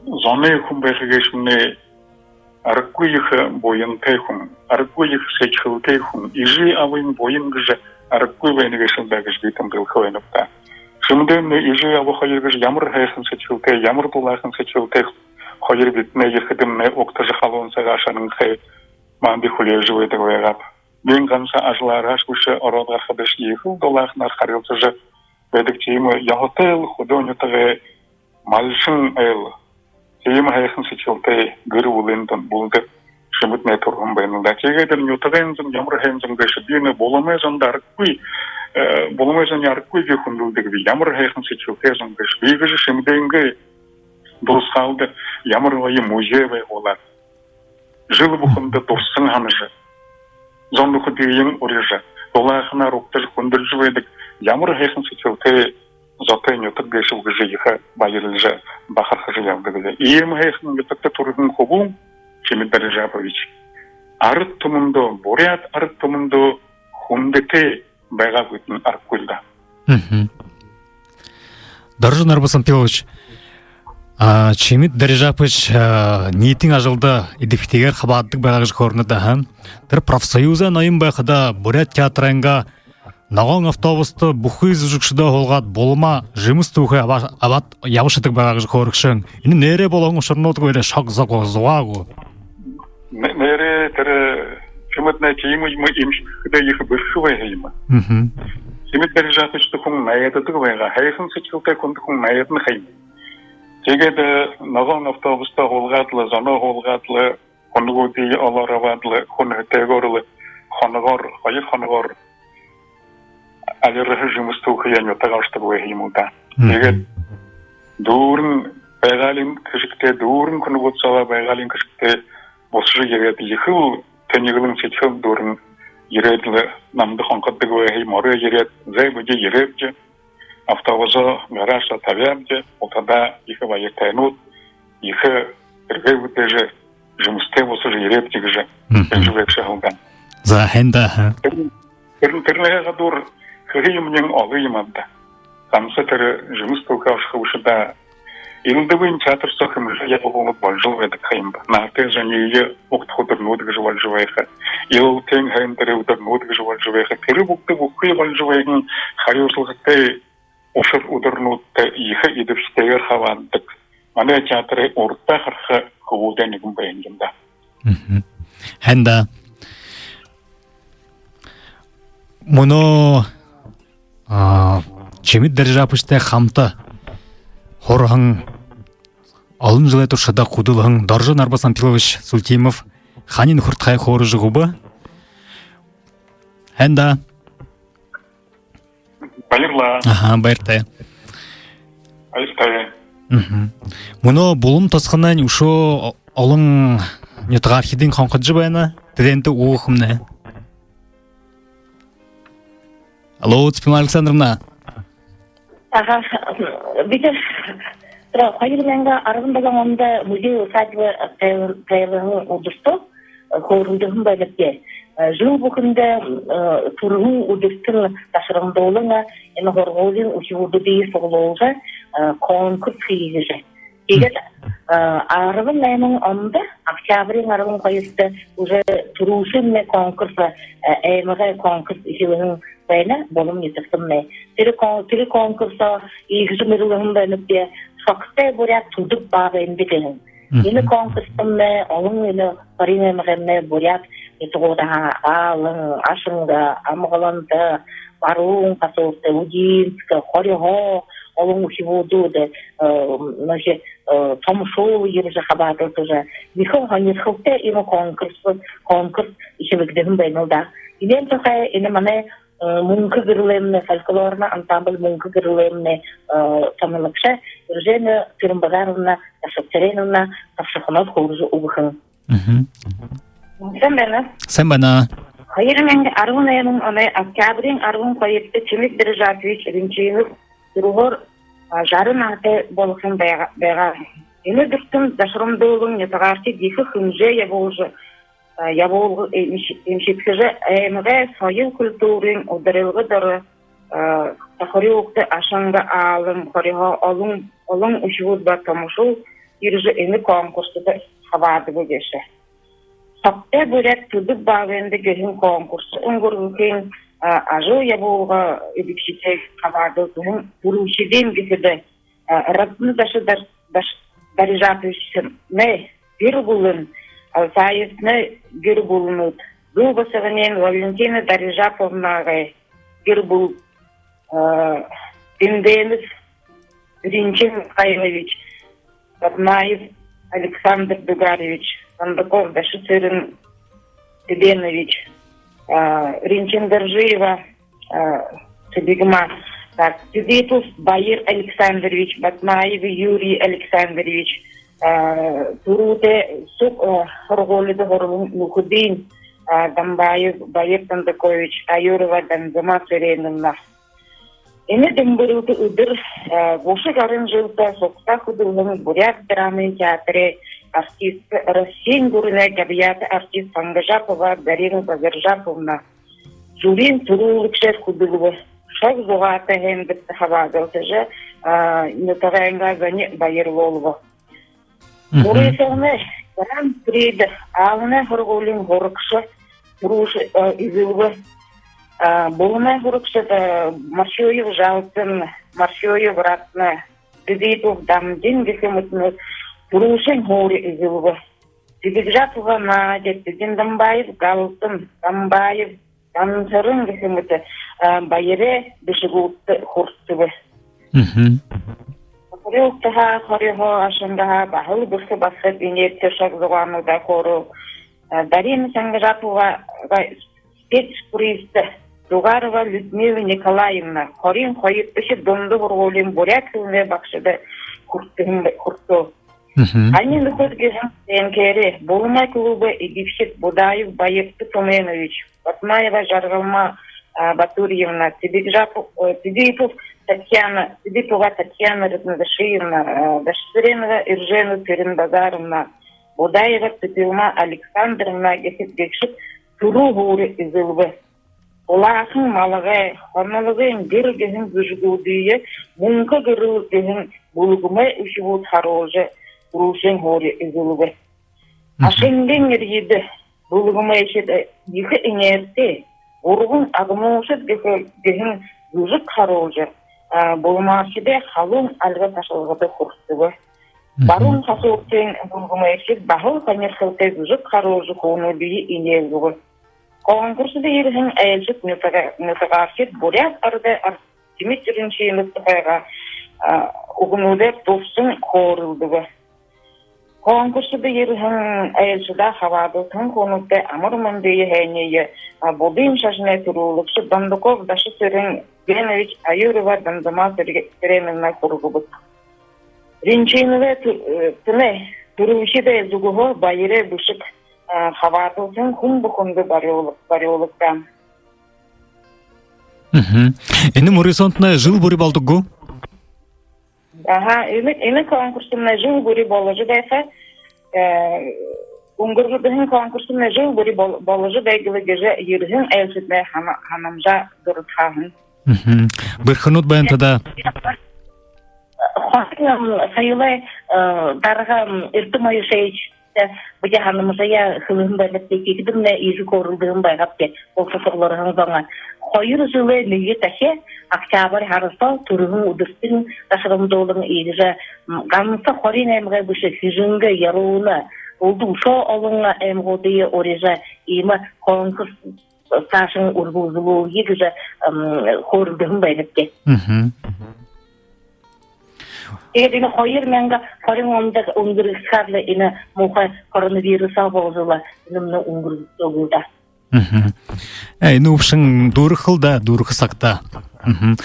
зоны кумбайхыгешне аркуйха боин тайхун, аркуйх сечхыл тайхун, ижи авин боин гжа, аркуй вайнегешндагы жбитам гылхавайнапта. Шымденне ижи аву хайыргыш ямыр хайхын сечхыл тай, ямыр булахын сечхыл тай, хайыр битне ехидимне октажы халонсага ашаның хай, манди хулежи вайдагайгап. Мен ганса ажлараш гуша ородгар хадыш ехыл, долахын архарилсажа, вайдагчеймы яхотел худонютагы малшын айл. Ийм хайхан сечилтэй гэр үлэндэн булды шимитне турган байнда. Чигэдэр нютагэнзэн ямар хайнзэн гэш бине боломэзэн даркгүй боломэзэн яркгүй гэхүндүүлдэг би ямар хайхан сечилтэй зэн гэш би гэж шимдэнгэ дурсалды ямар вай музей байголар. Жыл бухында турсын ханжы. Зонлухы дейін урежа. Долахына руктаж хүндіржі байдық ямар хайхан сечилтэй Зотай нютаг гэшил гэжиха байырлжа бахархажы явдыгылы. Ием хайхын нютагта тургын хобу Чимит Ринчинович. Арыт тумындо, буряд арыт тумындо хундете байга бүтін аркульда. Даржан Арбасан Пилович, Чимит Ринчинович ниетин ажылда идифтегер хабаддык байгаж көрнөдө хан. Тер профсоюза найым байхада буряд театрынга Нагон автобусты бухый зүжэгшэдэ холгаад болма жимс тухай абат явшдаг байгаж хөргшэн. Энэ нэрэ болон ушрнууд гэрэ шог зогоозгаагүй. Нэрэ тэр чимэтнэ чимэм имшхдэ их бэрхвэ хэйма. Чимит Ринчинович тухун найдадаг байга хайхан сечилтэй хүн найдна хэйма. Тэгээд нагон автобусты холгаадлаа зоноо холгаадлаа хоногоodi олораваадлаа хүн хэтээгорлаа хоногоор хоёр хоногоор алирхэ жимстухай нютагашдаг байхимуда. Тэгээд дүүрэн байгалийн кэшигтэй дүүрэн хоногоцоо байгалийн кэшигтэй босрыг яриад ихэл тенегілің сетхел дұрын ередлі намды қонқаттығы өйхей моры ерет, зәй бүде ерепче, автобузы гаражда табиамче, отада екі байыр тайнут, екі біргей өтежі жұмысте осы же ерепчегі же, зүжэгшэг алған. Захенда. Тірлігі ғадур қығыйымнен олыйымадда. Самсы тірі жұмыс тұлқаушы ұшыда Илды вин театр сохимыша я полон большого это каимба. На те же не е уктходер нодг жевал живеха. Ил тен хендер удер нодг жевал живеха. Перебукты букки вал живеха. Харюслахте ушер удер нодте иха идевстегер хавантак. Мане театре орта харха худен игм бенгенда. Хенда. Моно Чимит Ринчинов хамта хорхан алын жылы туршада кудылың Даржан Арбасан Пилович Султимов ханин хуртхай хоры жығубы Хенда Байырла Байыртай Айстай Мұны болым тасқынан ұшо алың нетғархидың қанқыджы байына теденті уғымны Алло, Цпима Александровна Битер Хайырменга арғындадан онда музей усадьбы тайылығын удырсты, хорындығын байлапте. Жыл бұқында тұрғын удырстың ташырғында олыңа, әні хорғолын ұшығуды дейі соғылуға конкурс қиығыжы. Егер арғын нәймің онда, октябрин арғын қайысты уже тұрушын мен конкурса, әйміға конкурс үшілігін bayna bolum yetiştimne. Tiri konkursa iğzi mürülüğün bölüpde şokta buraya tutup bağı indikinin. Yeni konkursumne, onun yeni parine mıgınne buraya yetişoda alın, aşınga, amğılanda, barun, kasoğuzda, udinska, horiho, onun uşivodu da, дамжуулгада ереже хабарлатыжа. Нихо ханис хылте има конкурс işevikdehim beynolda. İnen тухай ene mane мункы гырлемне фольклорна ансамбль мункы гырлемне тамылыкша Иржена Тирмбагаровна Ашаптереновна Тавшаханат хоружу убыхын. Sen bana. Hayır men argun ayının ona октябрин аргун коетте Чимит Ринчинов Ругор жарын аты болсын бэга. Эне дүртін дашырымдылың нетағарты дихы хынже яболғы емшеткіжі әйіміге сайыл культурин ұдырылғы дұры хореогты ашанға алым, хореға олың үшігіз бар тамышыл ережі эне конкурсыда хабарды бөгеші. Сапта бөрек түдік бағынды гөһін конкурсы ұңғырғын ажыл яболға өдікшетек хабарды бұрушеден кеседі рабны дарижатышын бір бұлын Алсаевны bir bulunut. Bu basıgının Valentina Darijapovna'ya bir bul Dindemiz Ринчинов Батнаев Александр Дугаревич, Кондаков Дашицерин Теденович, Ринчиндержиева Цебигма, Тедитов Баир Александрович, Батнаев Юрий Александрович, Туруте Сук Хорголида Хорлун Нухудин, Дамбаев Баир Тандакович, Аюрова Данзама Сиреновна. Эне дембуруты удыр гошы гарын жылда соқса худылының буряд драмын театры артист Россиян гурына габията артист Пангажапова Дарина Пазаржаповна. Журин турулыкшер худылығы шок зуғаты хендікті хавадылтыжы нетағайынға зане байырлолығы. Бурысығыны гран приді ağına хұрғолын ғорықшы тұрушы изылғы Болмай хурукшада Маршоев жалтын, Маршоев ратны, Дедитов дамдин гесемутны, Турушен хори изылғы. Дедикжатуға надет, Дедин Дамбаев галтын, Дамбаев дамсырын гесемуты, Байыре бешігулты хурстывы. Хорюқтыға, хорюғы ашындаға, Бахыл бұрсы басы бенетті шақ зұғануда хору. Дарин сәңгіжатуға спецкуристы, Дугарова Людмила Николаевна, Хорин Хоит, Донды Бурголин, Буряк Сылне Бакшада Курту. Они находятся в Кере, Булмай клубы и Гипсит Будаев Баев Туменович, Батмаева Жаргалма Батурьевна, Тибипов Татьяна, Тибипова Татьяна Раднадашиевна, Дашсыренова Иржена Перенбазаровна, Будаева Цепилма Александровна Гефитбекшит, Туругуры из Үлзы. Олахын малағай, қорналығын гергізін зүжігудейі, мұңқы гірілігін бұлығымай үшігуд харожы, ұрушын ғори из Үлзы. Ашынген ергеді бұлығымай шеді екі инерте, ұрғын ағымушыд гігін зүжік харожы, бұлымашыды қалың алға ташылғыды құрстығы. Барун қасуықтен бұлығымай шед бағыл қанерхілті зүжік харожы қоны бейі инергігі. Конкурсда ерген әйелшік нөтіғаршет буряд арда Чимит Ринчинов тухайға ұғынуды тосын қорылдығы. Конкурсда ерген әйелшіда хавадылтын конукты амырмандыйы әйнейі бұдын шашына тұрулықшы Бандуков дашы сөрін Генович Аюрова дандыма сөренімна құрғыбыд. Ринчиновы түні тұрушыда зүгіғі байыры бұшық хаватылсын күн бұқынды бариолықта. Эни горизонтна жыл бұры балдық ғо? Эни конкурсымна жыл бұры болыжы дайса, ұңғырғыдығын конкурсымна жыл бұры болыжы дайгілі геже ерігін әлсетіне ханамжа дұрытхағын. Бір қынут баянтада? Сайылай дарға үртімайы шейч. Бұжа ханымыза я хылығын бәліпті кекідімне езі көрілдігін байғапте, ол сосырларығын заңа. Қойыр жылы лүйе тәсе, октябрь харыстал, тұрығын ұдырстың, ташырымдолың егізі, ғанымса қорин әмғай бұшы хижінгі яруына, олды ұшо олыңа әмғодыйы орежа, емі конкурс сашың ұрғызылу егізі көрілдігін байғапте. Ini koyur menga korin onda unguruskarla ina muka koronavirusa bozula inimni ungurusogulda. Ини упшың дурхылда, дурхысакта.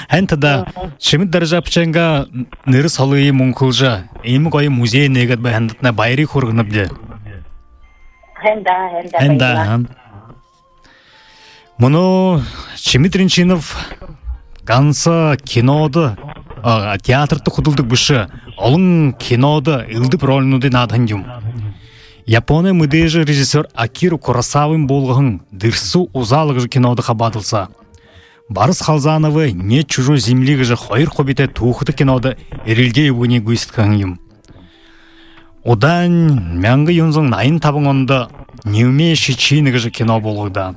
Хэнтада Чимит даржапчанга ныры салыйы мункылжа, эми койы музей негат байхандатна байри хургыныбды. Хэнда. Мұны Чимит Ринчинов ганса киноды театрды құдылдық бұшы, олың киноды үлдіп ролінуді надхандым. Япония мэдээжэ режиссер Акиру Куросавын болғығын дырсу узалығы киноды қабадылса. Барыс Халзановы не чужой землігі жы қойыр қобеті туқыты киноды әрілге өне гүйістіқаңым. Одан мәңгі юнзың найын табың онды неуме шичинігі жы кино болғыда.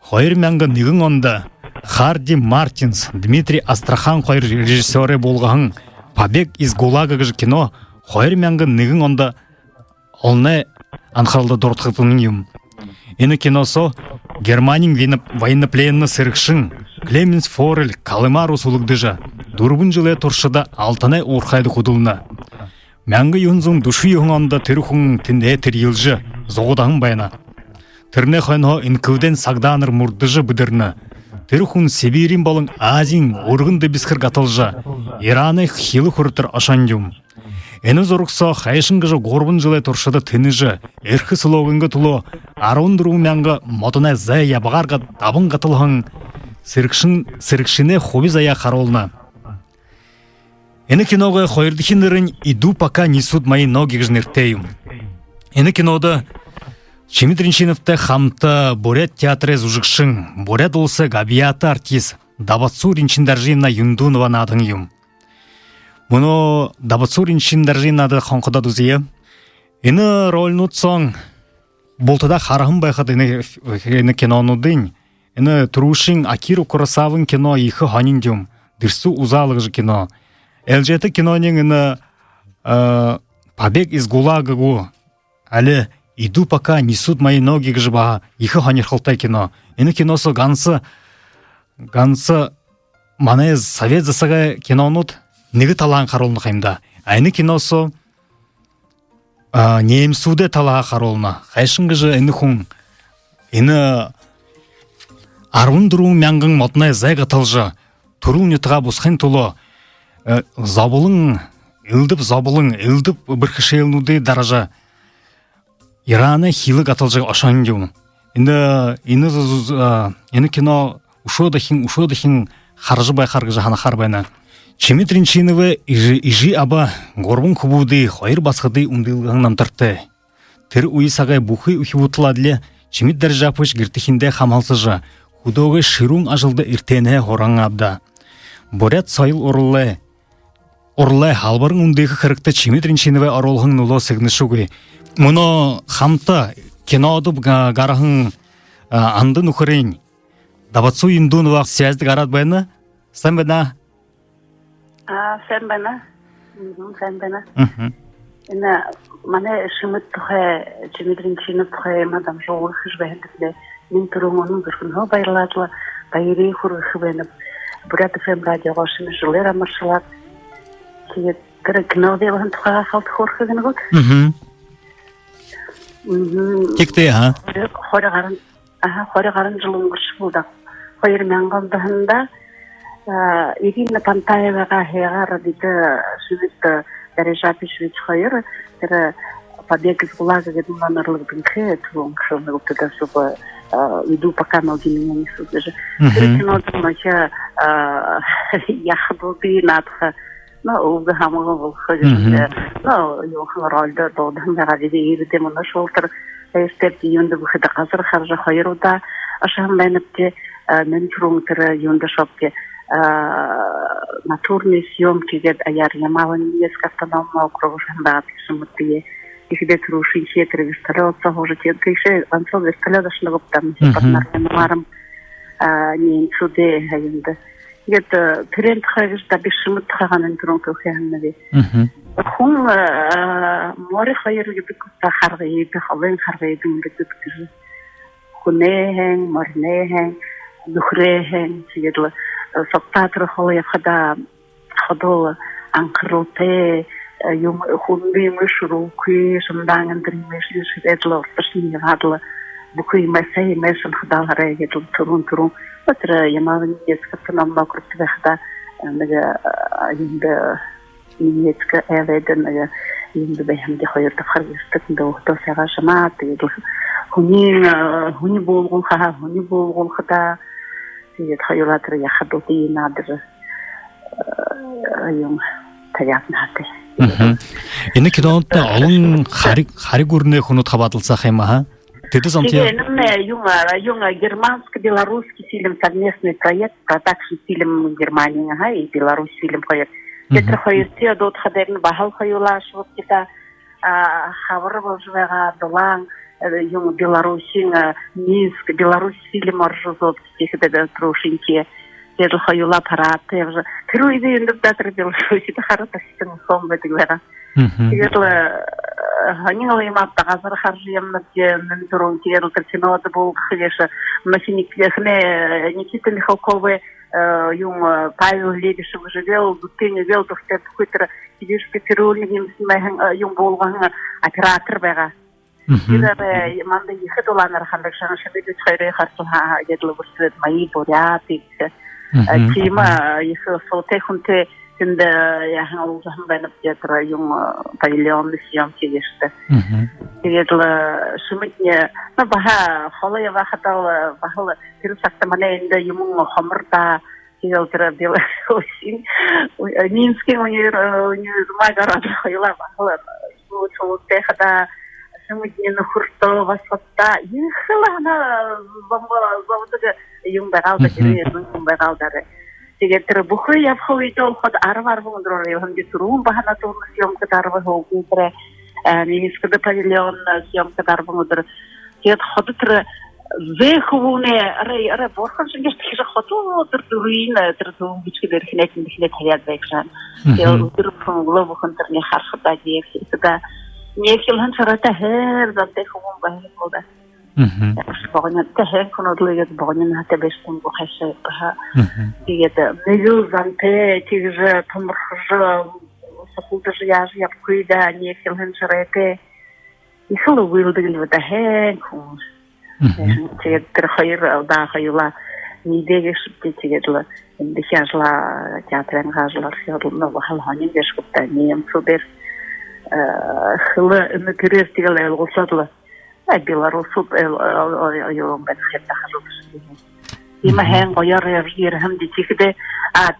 Қойыр мәңгі нығың онды Харди Мартинс, Дмитрий Астрахан қойыр режиссері болғағын «Побег из ГУЛАГа» кино қойыр мәңгі нығын онда олны анхалды дұртқытының ем. Ені киносо Германин военнопленні сырықшын Клеменс Форель Калымар усулығдыжа дұрбын жылы тұршыда алтынай орқайды құдылына. Мәңгі юнзың душы ең онда түріхің тінде тірелжі зоғыдағын байына. Түріне қойны инкілден сағданыр мұрдыжы бұдырны. Түріхун Сибирин болың азин орғынды бісқір қатылжа, Ираны хилы құрытыр ашандым. Әні зорықса қайшыңғыжы ғорбын жылы тұршыды тініжі, әркі сұлоғынғы тұлы, арауындыру мәңгі мотына зәй ябағарға табын қатылғын, сірікшіне хоби зая қаролына. Әні киноға қойырдықинырын иду пока несуд мои ноги гжнертейім. Әні кинода Чимит Ринчиновты хамты буряд театры зүжэгшэг, буряд улсы габияты артист Дабацу Ринчиндаржина Юндунова надың. Мұны Дабацу Ринчиндаржинады қонқыда дүзие. Ені ролны соң болтыда қарағым байқады ені кинонудың. Ені тұрушың Акиру Куросавын кино ехі ханиндюм, дырсу узалығы кино. Әлжеті кинонен ені «Побег из ГУЛАГа» әлі «Иду пока несут мои ноги гжба» ехі ханерхылтай кино. Ені киносы гансы мане совет засага кинонут неги талан қаролны қаймда. Айны киносы немсуде талаға қаролны. Қайшыңғыжы әні хүн. Ені арвын дұру мәңгің мотнай зайға талжы. Турул нютыға бұсқын тұлы. Забылың ылдып забылың, ылдып біркішелнуды даража Ираны хилы атылжы ашан жеуін. Енді кино ушодахин харжы байқарғы жахана харбайна. Чимит Ринчиновы ижи аба горбун кубуды хайыр басқыды ундылғын намтырты. Тір уйсағай бухы ухивутладле Чимит дәржапыш гіртихінде хамалсыжа. Худоғы ширун ажылды иртене хоран абда. БуряадФМ орлай халбарын ундығы қырықты Чимит Ринчиновы аролғын нуло сігнішуғы. Мұны хамта киноды гарахын анды нухырын. Дабатсу индуны вақ сәзді гарат байны? Сән байна? Сән байна. Мане Чимит тухай, Чимит Ринчинов тухай дамжуулгада хижбэхэндэ мен турумунун бүркүнө байрладла байри хурхыбэнэ БуряадФМ радиогой жылэр амаршалат тэгээд тэр киноде вахан тухай халт хурхыгэн гот. Тиктэй ха. Хоры гарын жылын гүшбулда. 2000-ында Ирина Пантаевага хегар диде Чимит Ринчинов хайыр тэр побег из ГУЛАГа гэдэг манерлыг бинхэ түн шоны уптада чтобы иду пока ноги меня несут даже. Тэр кинода мача яхбуби надха уга хамага болхожээ. Ёхан ролда додхан гаради ирдэ мөн шултар эстеп юнда бүхэдэ газар харжа хайруда ашан байнапте мен чурумтэр юнда шопте натурные съемки где аяр ямалан несколько там округом да смотри их где труши хитрый вертолет уже те еще ансол вертолет дошло там под маром не сюда юнда где-то тренд хайш да бишмут хаганын тронко хяннави хун море хайр юбик харгы бихалын харгы дүнгэт гэж хунэхэн морнэхэн духрэхэн тэгээд субтитры холоя хада ходол анкроте юм хунби мышруки шамданген дримешли шедло пашни гадла букуй масай месен хадаларе гетл турун патра ямавни несколько намна крутве хада нага инда нетка эведен инда бехмди хайр тафхаргыстык доохто сага шамат гетл хуни болгон хада тэгээд хоёулаатар яхадуудын надад юм тариатнаатай. Энэ кинонд олон хариг үрнэ хүнүүд хавадлцах юм аа. Тэдэс амтя. Энэ юм германско-белорусский фильм совместный проект, продакшн фильм Германии, и Беларусь фильм проект. Это хоёртя дот хадерн бахал хоёулаш вот kita хавар болжвага долан юм Беларусин Минск Беларусь фильм оржозот техдэ трошинки тэр хоёула парат тэр үеийн дэвтэр Беларуси харалтсан сон байдаг. Тэгээд ханилы мата газар харжиям нэн турун тэр кинод бол хэш машиник яхне Никита Михалковы юм Павел Лебешев живел ты не вел то что какой-то видишь петрольным юм болгон оператор байгаа. Ирэвэ манда ихэ доллар хандаг шаншэд хайрэ харцаа гэтэл бүрсэд май буряатик тима ихэ сотехунте тэнд яхан улзахан байна пятра юм павильон съемки еште. Тэгээд шимэтне на баха холоя вахатал бахал тэр сактамане энд юм хомрта тэгээд Беларусь Минскийн универмагараа хоёлаа бахал сүүцтэй хада Сегодня на хурто васотта ехала заводга юм байгаад юм байгаад тэгээд тэр бүхий явхыг хот 10 өндрөөр юм дөрвөн бахана турс юм гэдэг 10 хөөгдөр Минскд павильон юм гэдэг 10 өндөр тэгээд хот тэр зэхүүнэ арай борхон шингэж тийш хотоо тэр дөрвийн тэр дүн бичгээр хинэт хаяад байгсан тэгээд өдөр фонглоо бүхэн тэрний харахтаа дийхсэда Нехилхан чарата хэр зэнтэй хүмүүс байгаад байна. Богоно тэхэн конодлыг богоно хатэ бэстэн бохашаа ба. Тэгээд нэгэл зэнтэй тийж томрхж сапултаж яаж явкүйда нехилхан чарата ихэл үгэлдэг л бахэн хүмүүс. Тэгээд тэр хоёр да хоёула мэдээжэ шүтээгээд энэ хяжла театрын хажлаар хядлна бахалханы дэшгтаа нэм супер хлы нэтэрстигэл ялгуулсадлаа Белорусуд ёом бэхэтэ хажууд има хэн гоёр ям дичигдэ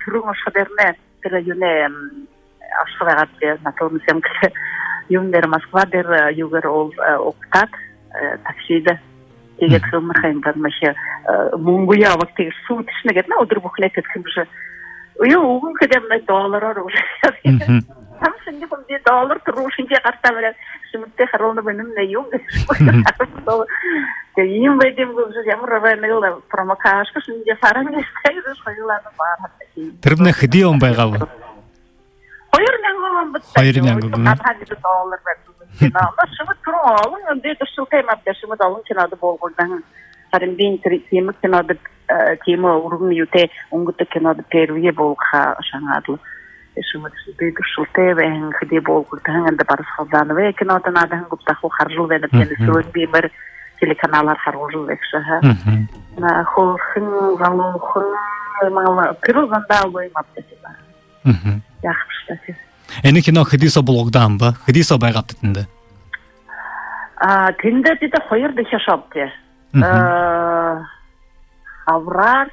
түрүүн шадэрнэ тэр юнэ ашрагат натон сэмк юндэр Москва дэр югэр октат таксида тэгээд сумхэн гамшаа мөнгөя авахтыг сүйтгэснэгэд на өдөр бүхнээ тэтгэмж юу угэн хэдэм доллараар үгүй Тамшинги хонди доллар трушинги гартавэр шимтэ харуулна бэнэмнэ юм тэгээд юм бэдэм гоо ямар аванэл промокаашка шинжи фарангэс тэгээд хойлаана баар тэрнэ хэдий юм байгаа вэ 2,000 доллар байна шимт троо энэ дэд шүкэй мабдэ шимт аван чинад болгодан харин бин тим кинод тим ургын юте өнгөт кинод первые болха шанадл шимт дэд шүкэй бэн хэдий болгодан анда барсхадан вэ кинод надан гуптах харжул вэ гэдэг сүрэн бимэр телеканалар харжул вэкша на хохин галохон мала пироганда вэ мабдэ яхштай Энэ кино хэдийсо болгодан ба хэдийсо байгаад тэндэ тэндэ тэд хоёр дэхэ шопте аврар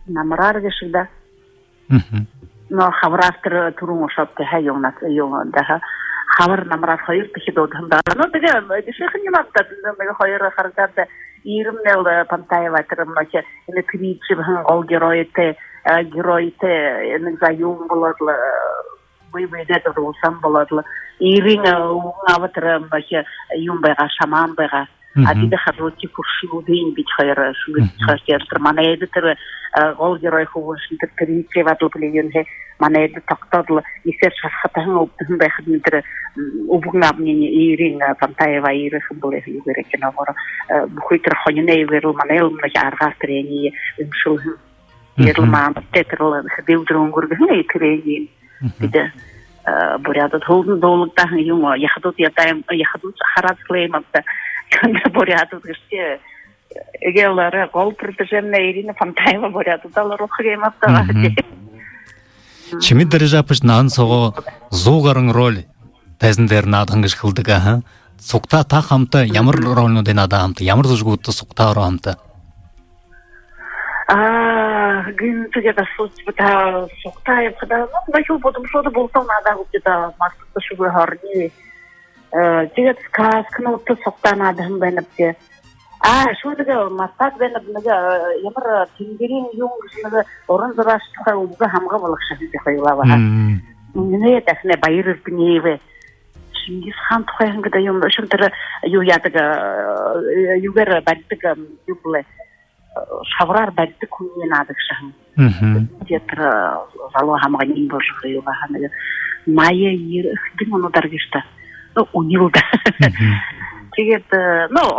намрар гэшигдэ но хаврар тэр түрүүн шопте хаяунат юунда хавар намрар хоёр дэхэ додханда но тэгээ дэшхэн юматта нэг хоёр харагдаад ирмнэл пантайва тэр мөч энэ кричив гол героите нэг заюун болоод выведет русам болоод ирин аватар мөч юм байгаа шаман байгаа адида харути куршиудын бич хайра шүлцэр манайд тэр гол герой хөвшин тэр кричив адлплиен хэ манайд тогтоол исэр шахатан өвдөн байхад тэр өвгнабны ирин пантайва ирэх болоо югэрэг киногоор бүхийдэр хоньны ивэрл манайл мөч аргаас тэрэний өмшүүл Ирлман тетрол хэвдрон гургэн итгэрэний бид буряад холдон доолготаа юм яхдууд ятаам яхдууд хараад клейматта буряад гэжтэй эгээлэр гол продажемна ирин фантайма буряад доллар ухгэматта Чимит Ринчинов наан сого 100 гаруй роль тайзан дээр наад хангаж хилдэг сугта та хамтаа ямар ролнуудын надад хамтаа ямар зүжгүүд сугтаа ороо хамтаа гин тэгээд асууж сугтаа явахдаа нөхөд бодомжууд болтон надад үгдээ мастер шүгэ харны тэгээд каскнууд сугтаа надад юм байна бэ шүдэг мастер байна нэг ямар тэнгэрийн юм нэг орон зураш тухай үгээ хамгаа болох шахдаг байлаа нэ тэхнэ баяр бнивэ Чингис хаан тухай ингээд юм шүнтэр юу яадаг югэр баддаг юу блэ шаврар баддаг хүний наадаг шахан театр залуу хамгааны юм болох юу баха нэг мая ирэх өнөдөр гiştä унилда тэгээд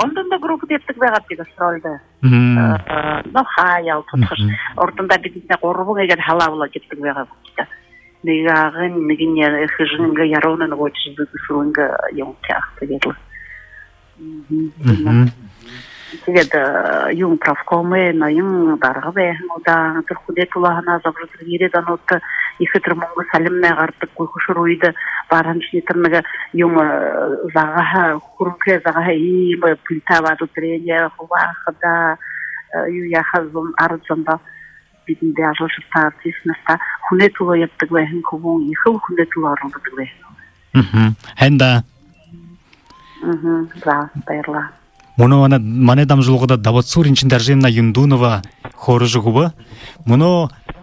ондонда групп дэвтэг байгаад би гастролда хаяа тутгаш ордонда бидний 3 гээд халаавлаа гэдэг байгаад нэг нь хэжинга ярууна нөгөө чиглэлсүнга юм таах тэгээд тэгээд юм правкомэ на юм даргавэ хануда тэр хүнэтулахана заврал ирээд анууд их тэр мөнгө салимнаа гардаг хөшрөөд барамжны тэр нэг юм загаа хөрөнгө загаа ийм плитаваад үтрэнэ хуваахда юу яхазум арзанда бидний дэжж таартиснаа хүнэтулаа явдаг байх хөвөн их хүнэтулаа ордог байх хэнда за баярлаа Мөнөө манай дамжуулгада дават Ринчин даржимна юндунова хөөрэбэ мөнөө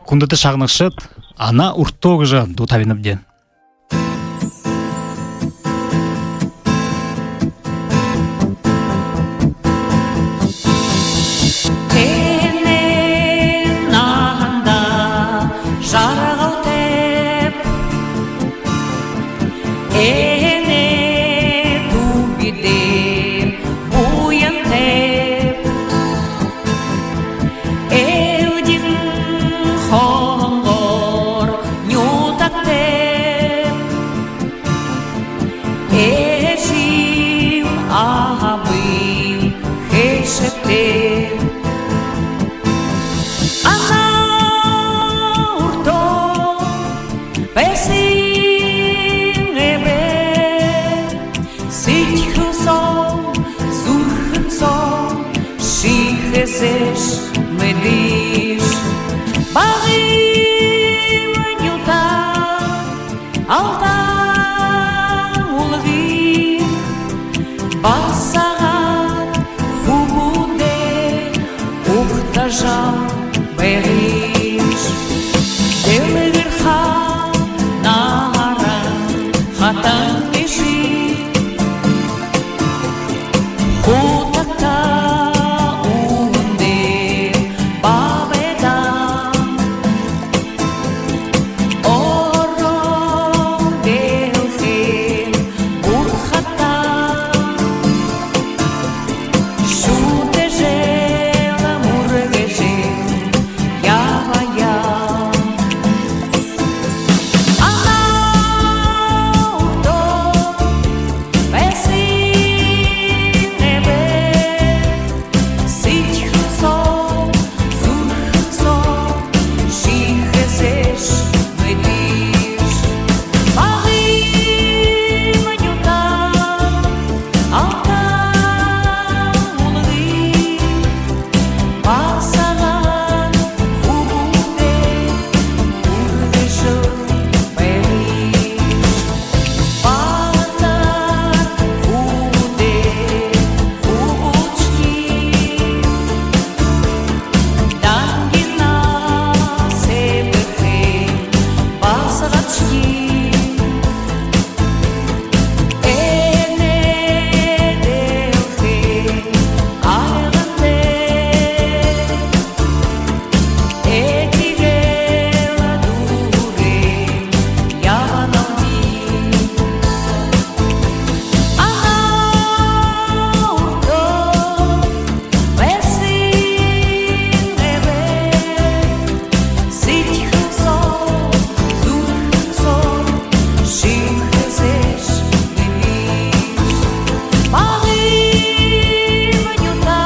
күндэт шагнагшат ана уртогжа ду тавинабден Eudin hongor nyutak te шихесеш мэдээжэ багын юта алдан улгын басагаад хубуде уктажа бэриш дэлгэрха нара хатан биши хутата унде бабеда оро дэлхи бурхата шутежела мургежи явая анауто бесинебе ситхсо зурхсо шихесеш мэдээжэ багын юта алдан улгын басагаад хубуде ургэшөө бэриш багтар хубуде хубучки дангина себэхэ басагачки энэдэлхэ айганде этигэла дугэ яванамди анауто бесинебе ситхсо зурхсо шихесеш мэдээжэ багын юта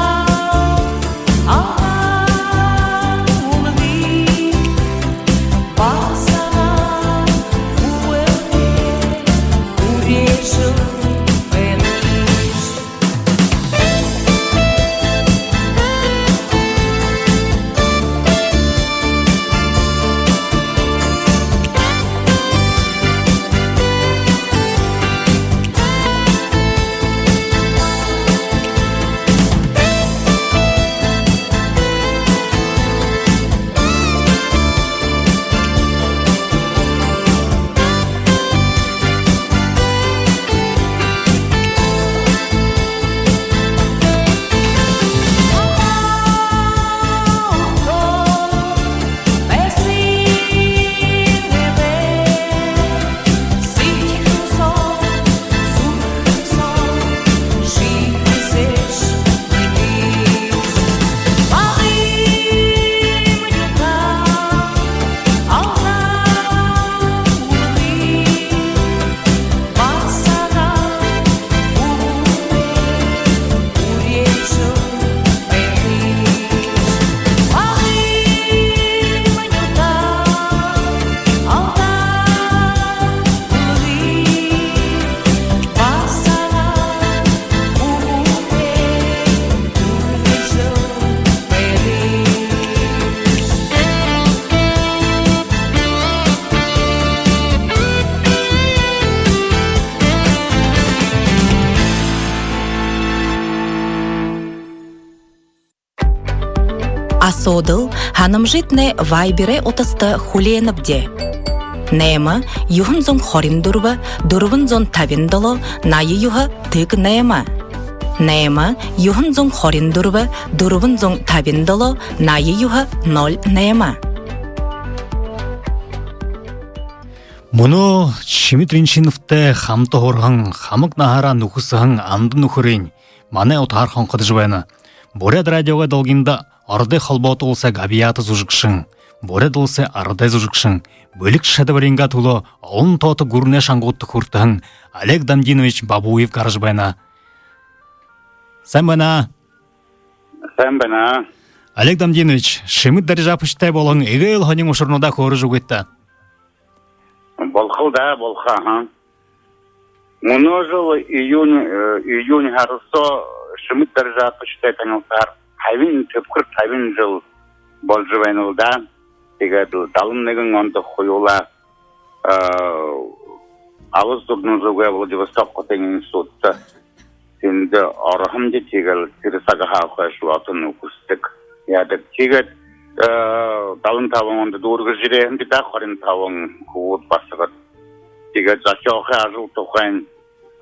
алдан улгын басагаад хубуде ургэшөө бэриш Асодыл ханымжитне вайбере отасты хуленыбде. Нема юхын зон хорин дурба, дурбын зон табин дало, найы юха тык нема. Нема юхын зон хорин дурба, дурбын зон табин дало, найы юха ноль нема. Мұны Чимит Ринчиновте хамты хорхан, хамык нахара нухысыхан анды нухырын, мане утаһан кыдыжбайны. Буряд радиогой долгинда орды холботу олса габияты зүжэгшэг, буряд олса арды зүжэгшэг, бөлік шедевринга тулы он тоты гурне шангутты хуртыхан Олег Дамдинович Бабуев гарыжбайна. Сәмбана. Олег Дамдинович, Чимит дәрежапыштай болың егел ханин ушырнуда хоры жугетті. Болхуда, болха. Мұны жылы июнь харысо Чимит дәрежапыштай танылтар тавин жыл болж байнылда тэгээд далым нэгэн онд хуйула авыз дурнузуга Владивосток хотын институтта сенде орхамды тэгэл тэрсага хаахшлатын үкүстик ядаг тэгээд далын таван онд дургы жирэнди да хорин таван кууд басыгат тэгээд зачохы ажыл тухайн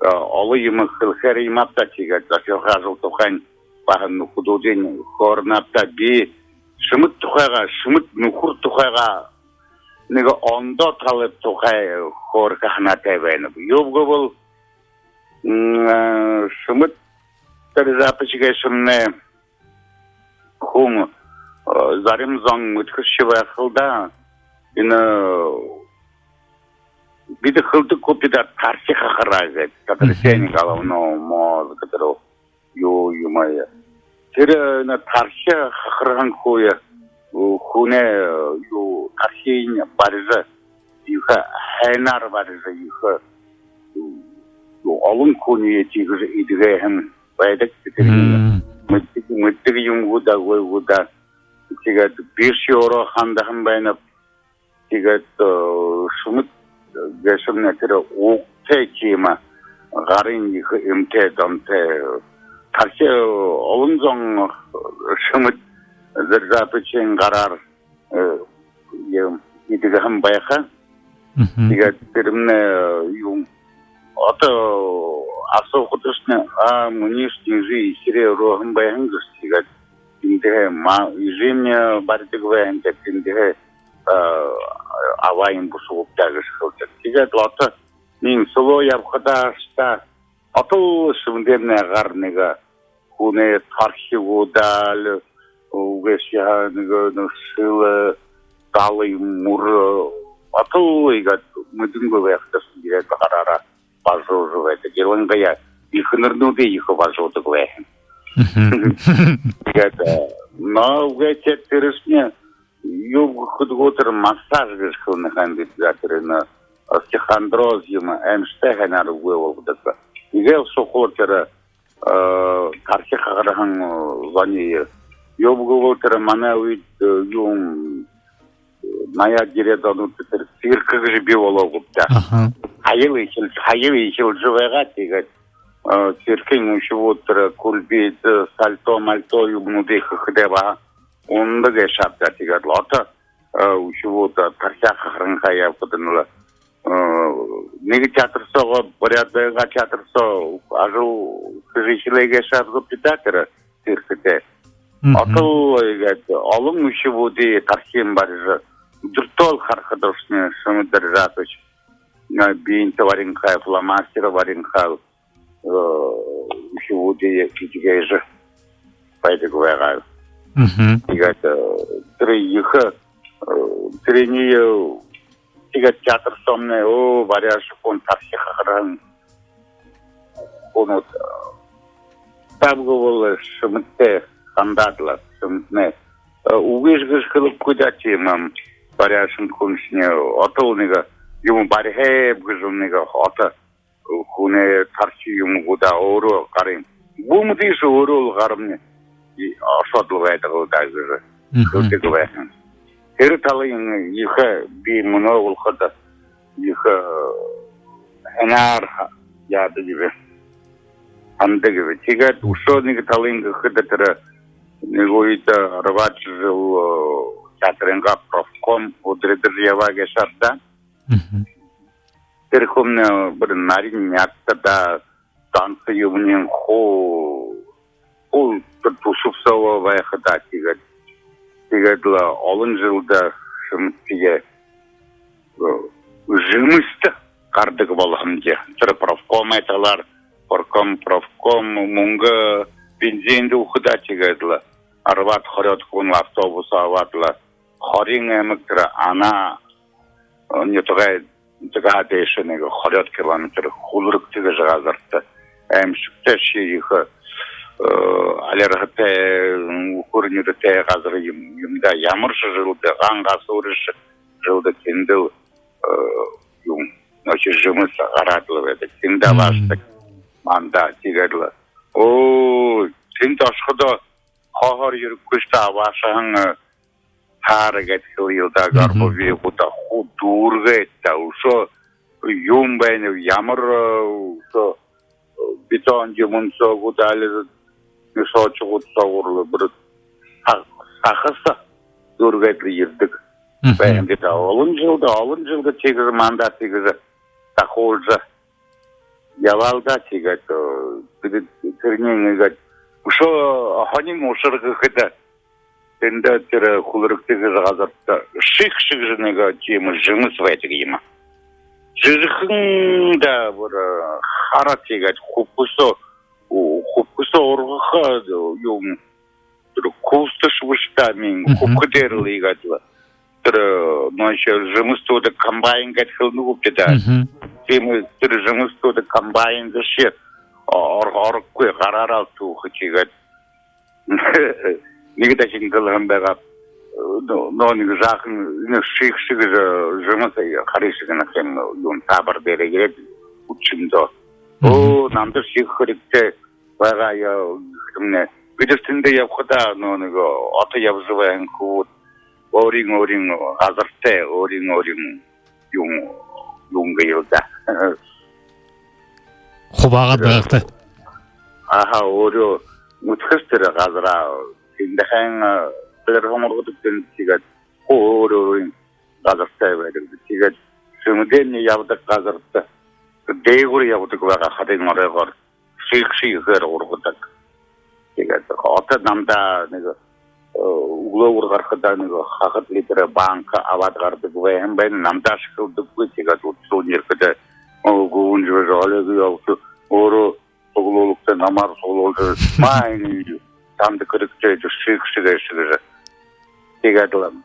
олы юм хылхэр имапта тэгээд зачохы ажыл тухайн бахан худудин хорнапта би шымыт тухайга шымыт нухур тухайга нега ондо талып тухай хор кахната байна. Ёбго бол шымыт тарзапычга шымне хум зарим зон мутхшива хылда ина биде хылды копида тарси хахарага татрсени головно мозг который юмая тэр на тарси хахарган хуя хуне ю тарсин баржа юха хайнар баржа юха олон хуни тигр идгэхэн байдаг тэр мэддэг юм гуда тэгээд бишоро хандахан байна тэгээд шумт гэшмэ тэр уктэкима гарын их эмтэ дамтэ тарси олонзон шумт зэрзапэчин гараар идгэхэн байха тэгээд тэрмэ юм ото асохотсны муниш тижи сире рохан байхан гэсгээд инде ма изимня бардэгвэн гэдэг аваин бусууптагс хэлдэг. Тэгээд ото нин соло явхадашта ото сүмдэрнэ гарнага хүнэ тархигудал угэшя нэгэнэсэл далы мур ото ига мэдэнгэ байхтас директ гараараа бажуулдаг. Гэрвэнгая их нэрнүүдэ их бажуулдаг байх. Тэгээд наугэчэ тэрсне юг худготер массаж гэхүүн хандит затрина остеохондроз юм эмштехэнар угвэлдэг. Игэл сохотер тархи хагархан вани ёбготер манавид юм мая диредонут тэр циркэг биологта. Хаяв ихэл живэга тэгээд циркэн шивотер кулбит сальто мальто юмнуудыг хэдэва ундаг шатта тэгээд лото шивота тархи хагархан хаяв гэдэг нэг театрсоо БуряадФМ театрсоо ажуу физичлэгээ шаардлага питатера тэрхтэ атол яг олон мушивуди тархим барж дуртол хархадошны шамдар запач на бин товаринха фламастера варинха мушивуди китигэжэ пайдагвага тэгээд трейх трени тэгээд театр сомне варяж фон тархи хагаран онот табговол шмтэ хандадла шмтне угешгеш хлоп кудати мам варяжын куншне отолнега юм бархэ бгжуннега ота хуне тархи юм гуда оро гарин бумдиш оро гармне ашадлывайдаг дагы хөтөгвэ тэр талын их би монол хада их энар яадаг анддаг тэгээд ушоодны талын хэдэтэр нэгоид рвач театрынга профком удрэдэрьявагэ шарта тэр хомна бір нарин ятта танцы юмнин хо тусувсава вайхада тэгээд олон жылда шымтыге жымысты кардык болгонде тэр профком айталар профком мунга бензинди ухуда тэгээд арват хорот кун автобус аватла хорин эмектра ана не тогай дэшнег хорот километр хулрык тигэ жагазарта эмшүттэши их алерхте укурнюдэ газры юмда ямыршы жылды аңгасурыш жылды кендел юм ночи жымыс гарадлы еді кенде баштык манда тигерлы о тин ташкыда хохор юркушта вашаң харагет хилда гарбови хута худургетта ушо юмбайны ямар ушо бетон жумунсо гудалы нишочугут согурлы бір сахаса дургетли ирдик бәйінде да олын жылда тегіз мандат тегізі тахолжа явалда тегіз түрнеңі ушо ханин ушырғы кыда тенда тірі хулырықтегі ғазапта шик-шик жынеға жемі жыңыз вәйтігі ема. Жырықың да бір хара тегет хупкусо орғыға юм кустыш вышта мен хупкыдерлы егатыла. Тірі нойшы жымыз тоды комбайн гәтхілні көпті да. Темі тірі жымыз тоды комбайнды шер орғырық көй қарарал туғы тегет. Никогда не говорим, но не жахн, не шик-шик жмется, хороший на тем, он табор берегет, учим до. О, нам то шик хорикте, вага я, мне, видишь, ты я входа, но него, ото я вживаем кут, орин, азарте, орин, юнга. Хубагат бакты. Аха, орё, мутхыстыры газра. Индахан телефоноргутуптен тигат хоорорин газартайбайдык тигат сымденне явдык газартта дейгур явдык вага хадин орегор шик-шик гэр ургутак тигат ата намда нега угловур гархада нега хагат литре банка авадгардык вэм бен намда шылдык тигат утсунеркде огуунжу жолеги явту оро оглолукта намар сололду майни там да кырыкчы шик-шик тегадылам.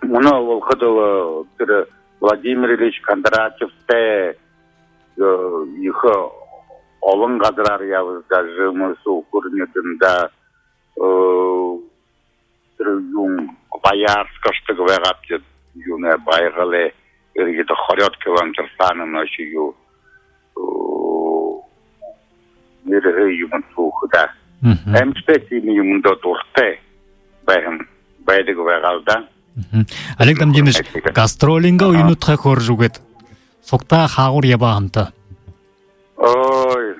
Муна ол кыдылы тірі Владимир Ильич Кондратьевте их олын газырар явызда жымысу көрнедінде тірі юн Боярскаштығы вәғапты юне байғылы ергеті хорятки ванчырсаным нашы ю нерігі юмын суқыда. Эмстетими юмдо турте байдыгы вайгалда. Алек дамжемеш гастролинга уйнутха хоржугет. Сокта хагур ябаанта. Ой,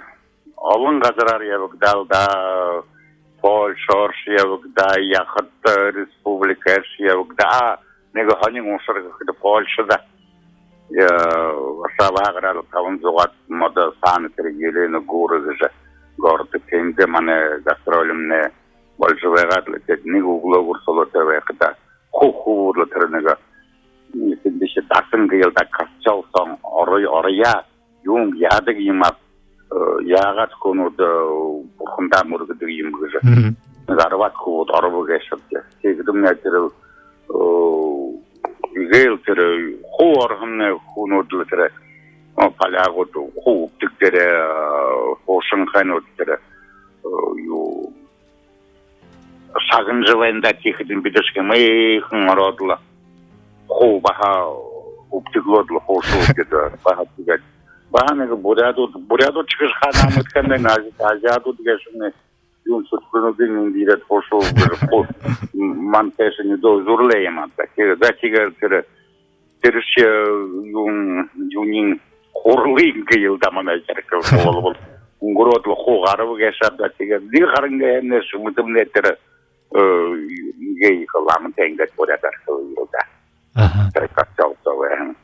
алын газарар ябыгдалда, Польша ябыгда, Яхат республика ябыгда, нега ханин ушыргы Польшада. Варшаваграл тавын зугат мода саны тергелені гурыгыжа. Горды тенде мане гастролимне большевегатлы тетник угловур солотевекда хухурлы тірінега несіндеше дасынғы елда касчалсан орая юм ядыг имап яғат конуды бұрхында мұргыды имгыжы зарват хувуд арабы гешіпті сегідім нәтірі гейл тірі ху орғынны хунудлы тірі Палягут хуптиктере Пошанхайноттере сагын жылайында тихидин бидешке мейхын родла ху баха уптиглодлы хошу деді баха тигет баха неге буряду чыгыш хана мыткандай азиаду дегешіне юн суткунудин дирет хошу мантешini до зурлеема да тигер терше юнин хорлин гейлда мана жаркы болбол унгоротлы хогарыбы гешабда тигер ди харынга эмне шумутум нетер гей каламын теңдет боядар кылда трекачалсовен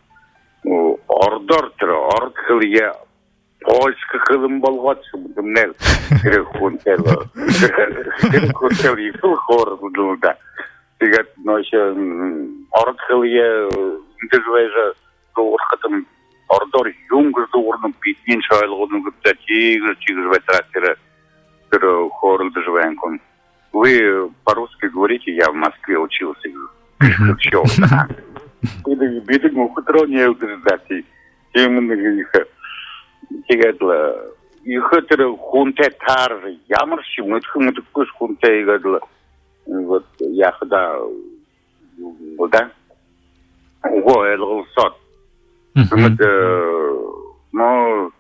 ордор ордхылья польска кылым болгот шумутум нел хунтел исыл хордулда тигер ноше ордхылья индивежа doğurqatım ordor юнгырды орным битнен шайлығының күпті тигр ватрактері түрі хорылды живаем кон. Вы по-русски говорите, я в Москве учился. Все. Битик му хутро не утверждати. Именно их тигадла. Их түрі хунте таржы. Ямыршы мүткі көз хунте игадла. Вот яхда да. Ого, элгылсот. Но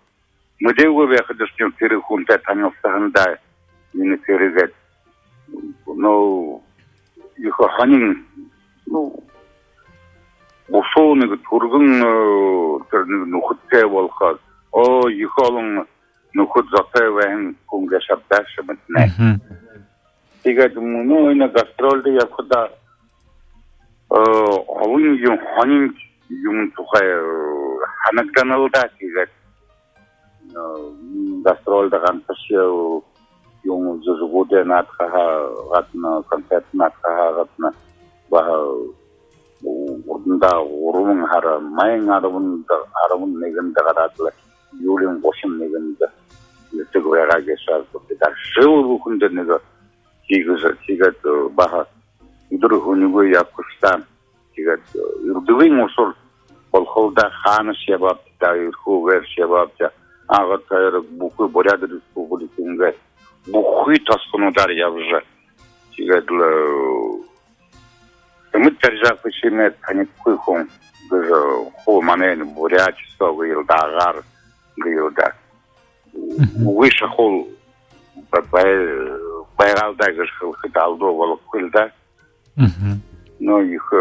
мы делаем выходы, что перехунта танился ханда, не перегать. 너 이거 하는 무슨 그 turgun nukhte volqa yıkalın nukhut zatay ve kunga şabdaşımız ne? Tiga bunu oyna gastrolde yapıda avun yung hanin yung тухай hanagdanalda tiga gastrolda kantaşıyor yung зүжэгшэг natkaha gatna konцерт natkaha gatna baha orada urun hara mayın arabun neginde karatlı yolun boşun neginde yüksek vega geçer da şöyle kunde nega tiga baha idur hunigo yapıştan tiga yurduvin usul bolholda xanı şebap da yurku ver şebap da ağa tayır buku boryad respublikinga buku tasqınudar yapıcı tiga Чимит Ринчинов танит куйхун гыжы ху манен бурячество гылдагар гылда выше хул байгалда гыжы хиталдо волок кылда но их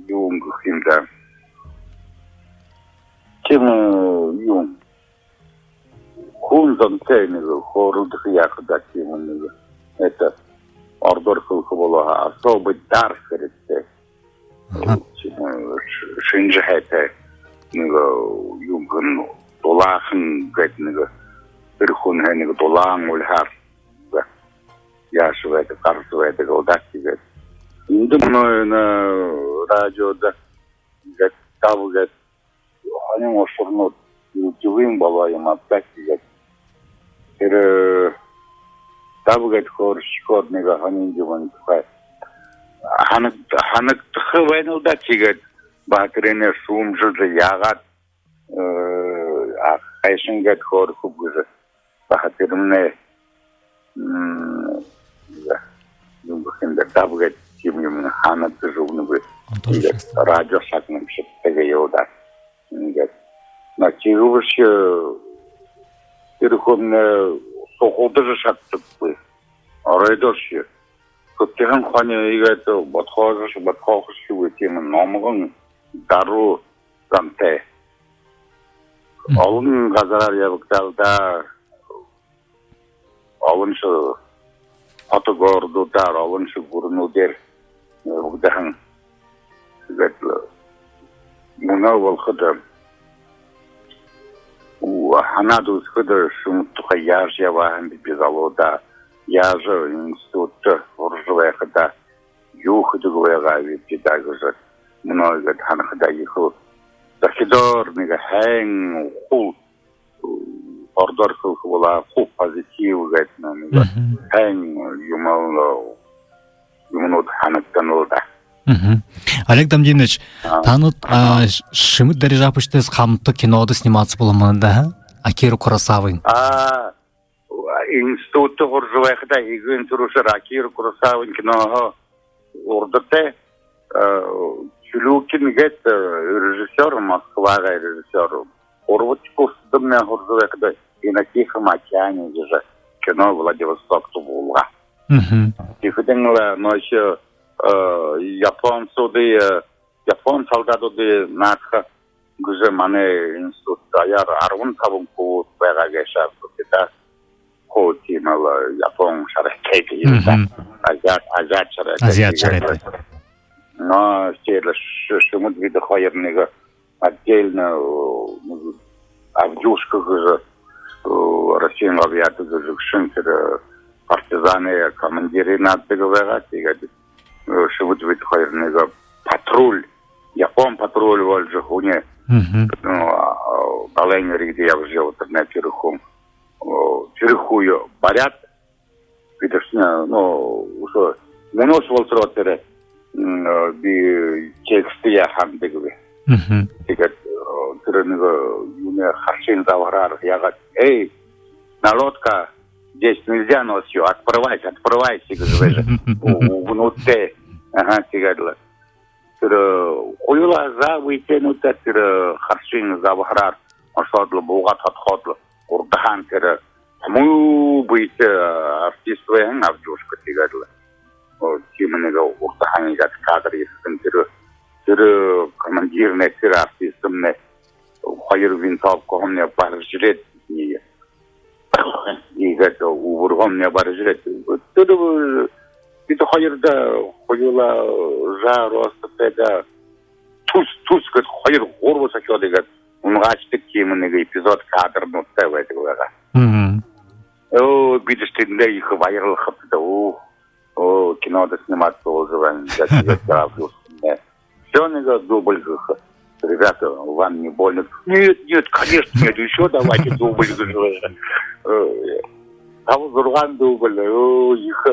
юнг хинда чем юнг хундан тенего хорудх яхда тем это Ордор кылкы болуға особый дар керекте. Шинжі хәйті юңғын долағын гәйтінігі бір күн хәйнігі долағын өлхар яшы вәді, қарсы вәді ғылдақ дегет. Енді мұны радиода гәт табы гәт хәнің ошырны үлтівін болайым абдақ дегет. Табгат хоршкот нега ханин диван тухай ханак тхвайнылда тигет бакрене сумжылды ягат хайшингат хорху гызы бахатырымне юнгхинда табгат тимним ханак тжувны бы радио шакным шептеге йода на тигувш ирхомне Соқолды жашаттық бұй. Арайдошы. Көптеген қане егеті батқағышы өтемін намығын дару замтай. Алын ғазарар ябықталда алыншы патығордудар, алыншы көрінудер ұғдағын егеті мұна болқыды. Ханады ұсқыды шумыттыға яжы явағын бізалуда, яжы институты ұржывайқыда юхыдығывайға ветедагыжы. Мұнайға танықыда ехыл. Дақидор, неге хәң құл ордор қылқы бола, құл позитив ғайтына, хәң юмынуд ханықтан олда. Олег Дамдинович, танут Чимит Ринчинов хамты кинода сниматься болмады, Акиру Куросавин. Институты ұржывайқыда егін тұрушыр Акиру Куросавин киноға ұрдыты. Чулукин гет режиссер, Москваға режиссер. Орватиков сдыммен ұржывайқыда и на Тихом океане же кино Владивосток тубулға. Тихотенла ночью Япон солдатуды нақа гүзі мане институт аяр арвын табын қуыт байға кешар күтті қуыт тималы Япон шарекейді Азиат шарекейді. Но стерлі шымыд виды қойырнығы отдельно авдюшка гүзі Россиян авиаты гүзі күшінтірі партизаны командиры наддығы байға тегеді. Шывыд вид хайрнега патруль, Япон патруль вольжи хуне, далайнери где я взял на перехом, перехую поряд, видишня, уже монос волтротере, би тексты я хандегове, тегат тернега юне харшин заварар, я говорю, эй, народка. Здесь нельзя носью, отправайся, говорит, внутри, тигадла. Хуйла за вытянута, харшин за вахрар, ашадлы, бугат отходлы, урдахан, 뭐 보이트 артист웨행 авжушка тигадла. Чимнега утаһанга кадри тэр командирне тэр артистмне хоёр винтов комне баржрет не. Игэт уургомне баржрет. Тэр бид хоёрда хоёула жаростега тус гэд хоёр гурвас очиодаг унгачдаг чимнега эпизод кадр нуттай байдаг байгаа. Бид стендээ их вайрал хапта кино сниматься уже вам все нега дубль. Ребята, вам не больно? Нет, конечно, нет, еще давайте дубль. А вот друган дубль, их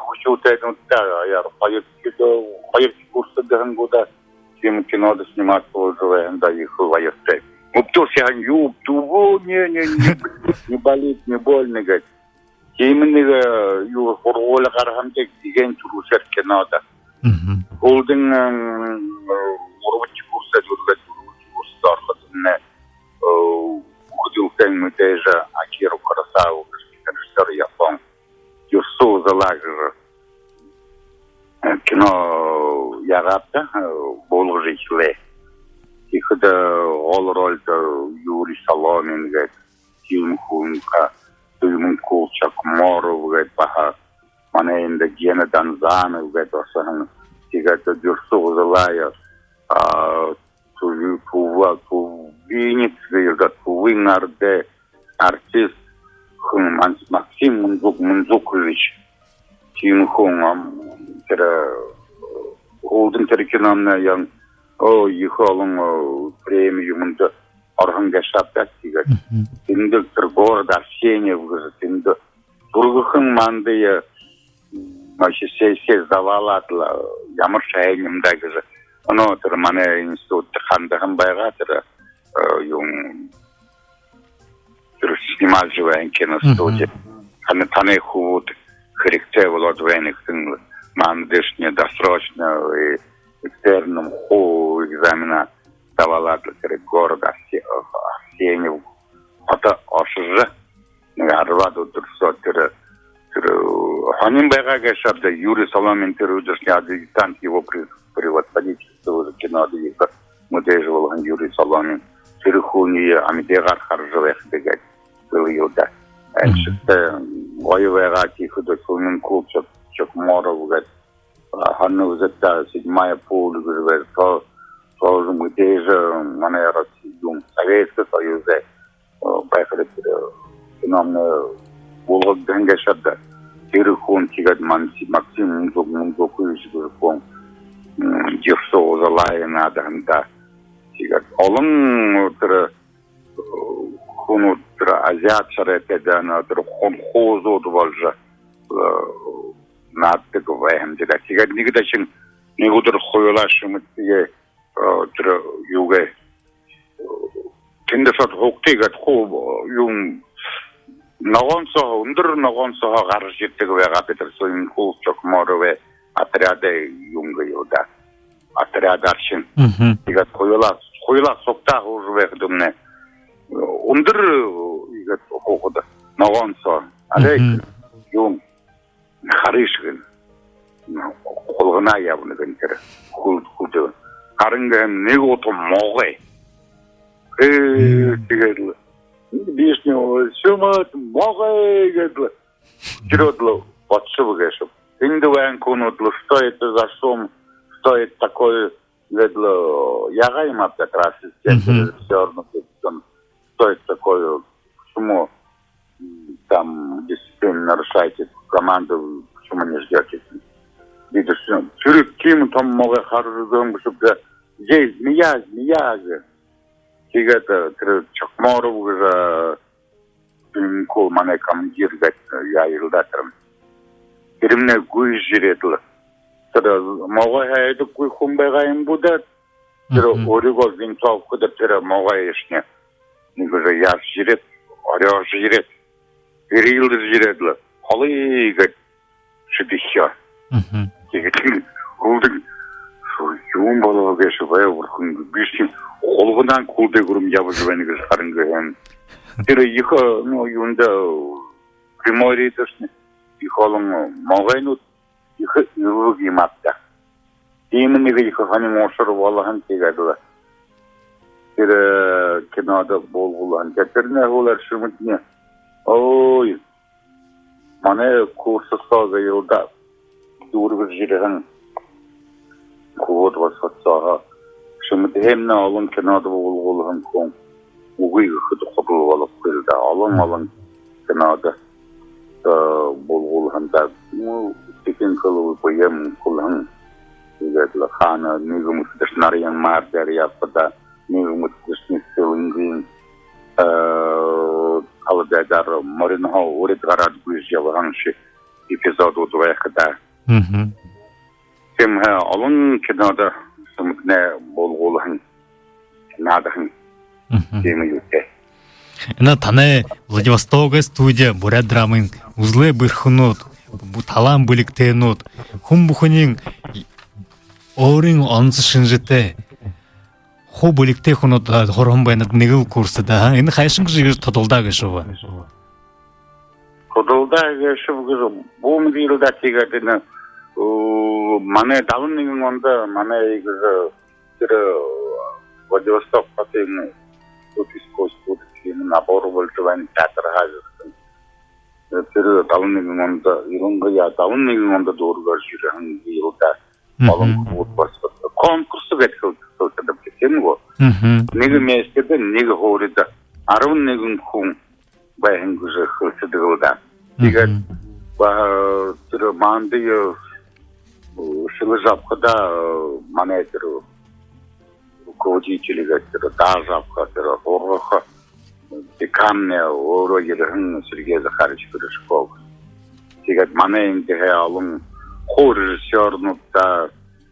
учут этому, я поеду курсы года, кино сниматься уже, да, их воевать. Ну, кто же я не болит, не больно, говорит. Именно ю форвола гархамтек диген турушер кинода. Холдинг урвч курса жүргөж курс аркасында худилтен мэдээжэ акиру карасау режиссер япон юсу залагер кино ягапта болгожичле. Ихда ол ролда Юрий Соломин говорит, Тим Хунка, Тимун Кулчак Моров говорит, паха, мане инда Гена Данзанов говорит, осахан, тигата дюрсу залая, ту винит, винарде, артист Максим Мунзукович, Тим Хун, Голден Терекинамна, ян, ехалым премиумында арханга шаптастига. Тинде город Арсеньев, тинде тургыхын мандыя маши сессия завалатла, ямар шайнымдагы. Оно тер мане институт хандагын байга тер снимал живая киностудия. Таны худ хрикте володвенных мандышне досрочно и экстерном экзамена давала для города Арсеньев. Это ошже арваду турсотер ханим бегага шабда Юрий Соломин терудерский адъютант его превосходительства кино мэдээжэ Юрий Соломин терхуни амидегар харжевех бегать был юда. Энште воевега тихо сунин кулчак моров гать. Ханну зетта седьмая пол говорит, что мэдээжэ манера сидум Советский Союз поехали нам Волгод Гангашада Терехун тигат Максим Мунзукович говорит, Дерсо залая надо да тигат олын хуну азиат шаретеда на хозу двалжа надты говорим, да, тигат нигдачин нигудер хойлашым тиге юге тиндесат хоктигат хо юм нагонсо гаржиттег вега петер соин кулчок морове отряды юмга юда отряд аршин тигат хойла сокта уже вехдумне игат хокуда нагонсо алек юм харишгин колгона явныгын кер хулду харынган негото могой тигел бишню сумат могой гедл жиродло подшивгэш индуан конудло что это за шум что это такое гедл ягаем от как раз режиссёрно что это такое почему там дисциплину нарушаете команду, почему не ждете? Видишь, чурик ким там много харжугам, чтобы здесь змея же. Тигата чакморов уже кол мане командир гать я илдатрам. Перемне гуй жиретла. Тогда могой это куй хумбегаем будет. Тогда оригол винтов куда тогда могой ешне. Никоже я жирет, орё жирет. Переилды жиретла. Холыгать шибихя. Тигатин улдың юм болоо гэш вайвурхын бишин олгунан кулдэ гүрүм явж байна гэж харанган. Тэр их юунда приморийдышны их олон могайнууд их юуг юматта. Именно их хани мошор волхан тиgadла. Тэр кинода болгуулан тэрнээ хуулар шүмэтне. Ой. Манай курсосоо яуда дүүргэж ирэн код басцаа шүмэтэмнэ олон кинода болгуулан кон үгийг хөдөлгөөл боловсруулда олон кинода болгуулан да техникэл боем кулан игэдла хана нэгэн дэшнарийн мартер япта нэгэн дэшнэлэн алдадар моринхо урит гараад гүйжяван ши эпизод удвахта Тем олон кинода сумгнэ болгуулан надахан тийм юутэй. Энэ таны Владивосток의 студия бурят драмын үзлээ бэрхнүүд талаан бүлэгтэйнүүд хүн бүхний өөрийн онц шинжтэй хуу бүлэгтэй хүнүүд хорхон байнад нэг курсд энэ хайшин гэж тодолдоо гэж шүү. Тодолдоо гэж шүү. Бум дилда тийгадэн манай давн нэгэн онд манай тэр Владивосток хотын Тутискостуд тийм набор болжван театр хаажсан. Тэр давн нэгэн онд иронга давн нэгэн онд дуургаж ирэн юута олон футбол конкурс гэдэг юм. Нэг местэд нэг хоорид 11 хүн баян гэж хэлдэг. Тэгээд тэр мандыг шилжапхада манай тэр коучилэг тэр даажапха тэр орох деканне ороо ерхэн Сергей Захарович Пирожков. Тэгээд манай энэ олон хөрөсөрнөд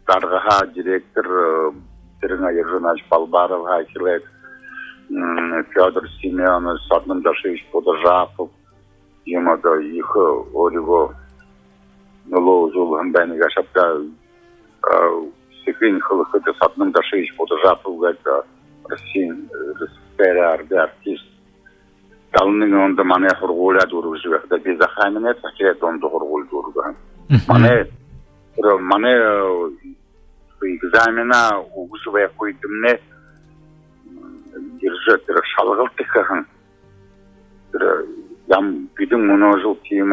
даргаха директор Тэрнаа Ержанач Балбаров хайлт Федор Семенов Садным Дашевич Подожапов юмада их орего nolozul бани гашапта секрин хлохот Садным Дашевич Подожапов гэдэг Россиян респера артист талны онда манай хургуулаад үргэлж байдаг би захаймнаа цачаад онд хургуул дурган манай экзамена угсвэ койдмне держат шалгалтыхан ям бидэн моножул тим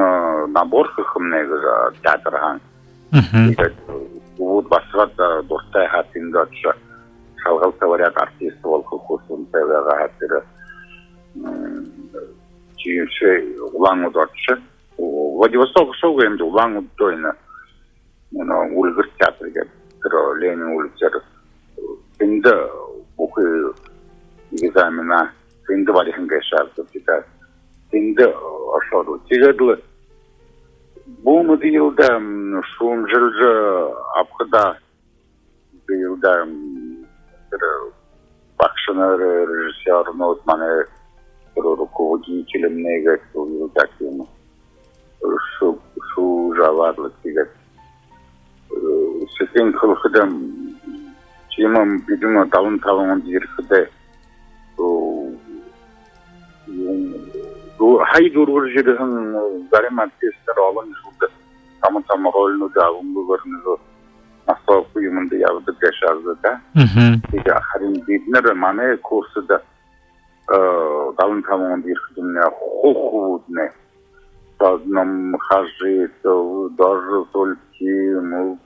набор хэмнэг театрхан тэгээд вот басрат дуртай хатиндат шалгалта вариат артист болох хүссэн тавиага хатэр чимшэ улаангуудч Владивосток шоугэнд улаангуудойна улгэр театр гэдэг Ленин улицер энд бүх экзамена энд барихан гэшаалт гэдэг энд ашаар тэгээд бумдилда шумжилж апхада билда бакшнер режиссер нот манай руководитель нэгэ таким шу жавадлы тэгээд Секен хөлхөдөм чимам бидэн давн таван ирэхдээ хай дургуржирхэн зариматистер олон шүд там ролнууд авангуурноо асуух юмд явдаг гэшаалда. Тэгээд харин бид нар манай курсд давн таван ирэхдээ хохууднэ нам хажит даже только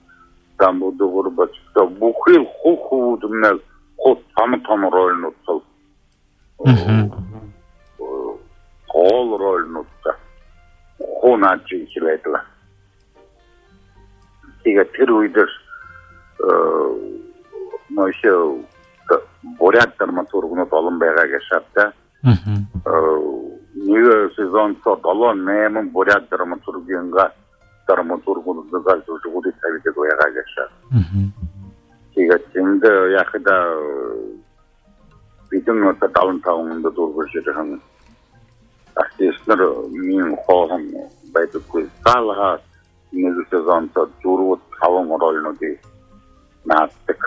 там буду горбач бухил хохудмел хот там рольнут All рольнут хоначи хилетла ига тэрүйдэр нойшо бурят драматургнууд олон байгаа гэж шатта нэг сезон толон нэмэн бурят драматургинга драматургнуудаа зүжигүүд тавьдаг байгаа гэж шатта ига тэнд яхада бидэн одоо даунтаунд дургуулж байгаа артистнер мин хоорон байдаггүй залгаа нэг сезон дөрөв таван ролнуудыг нааддаг.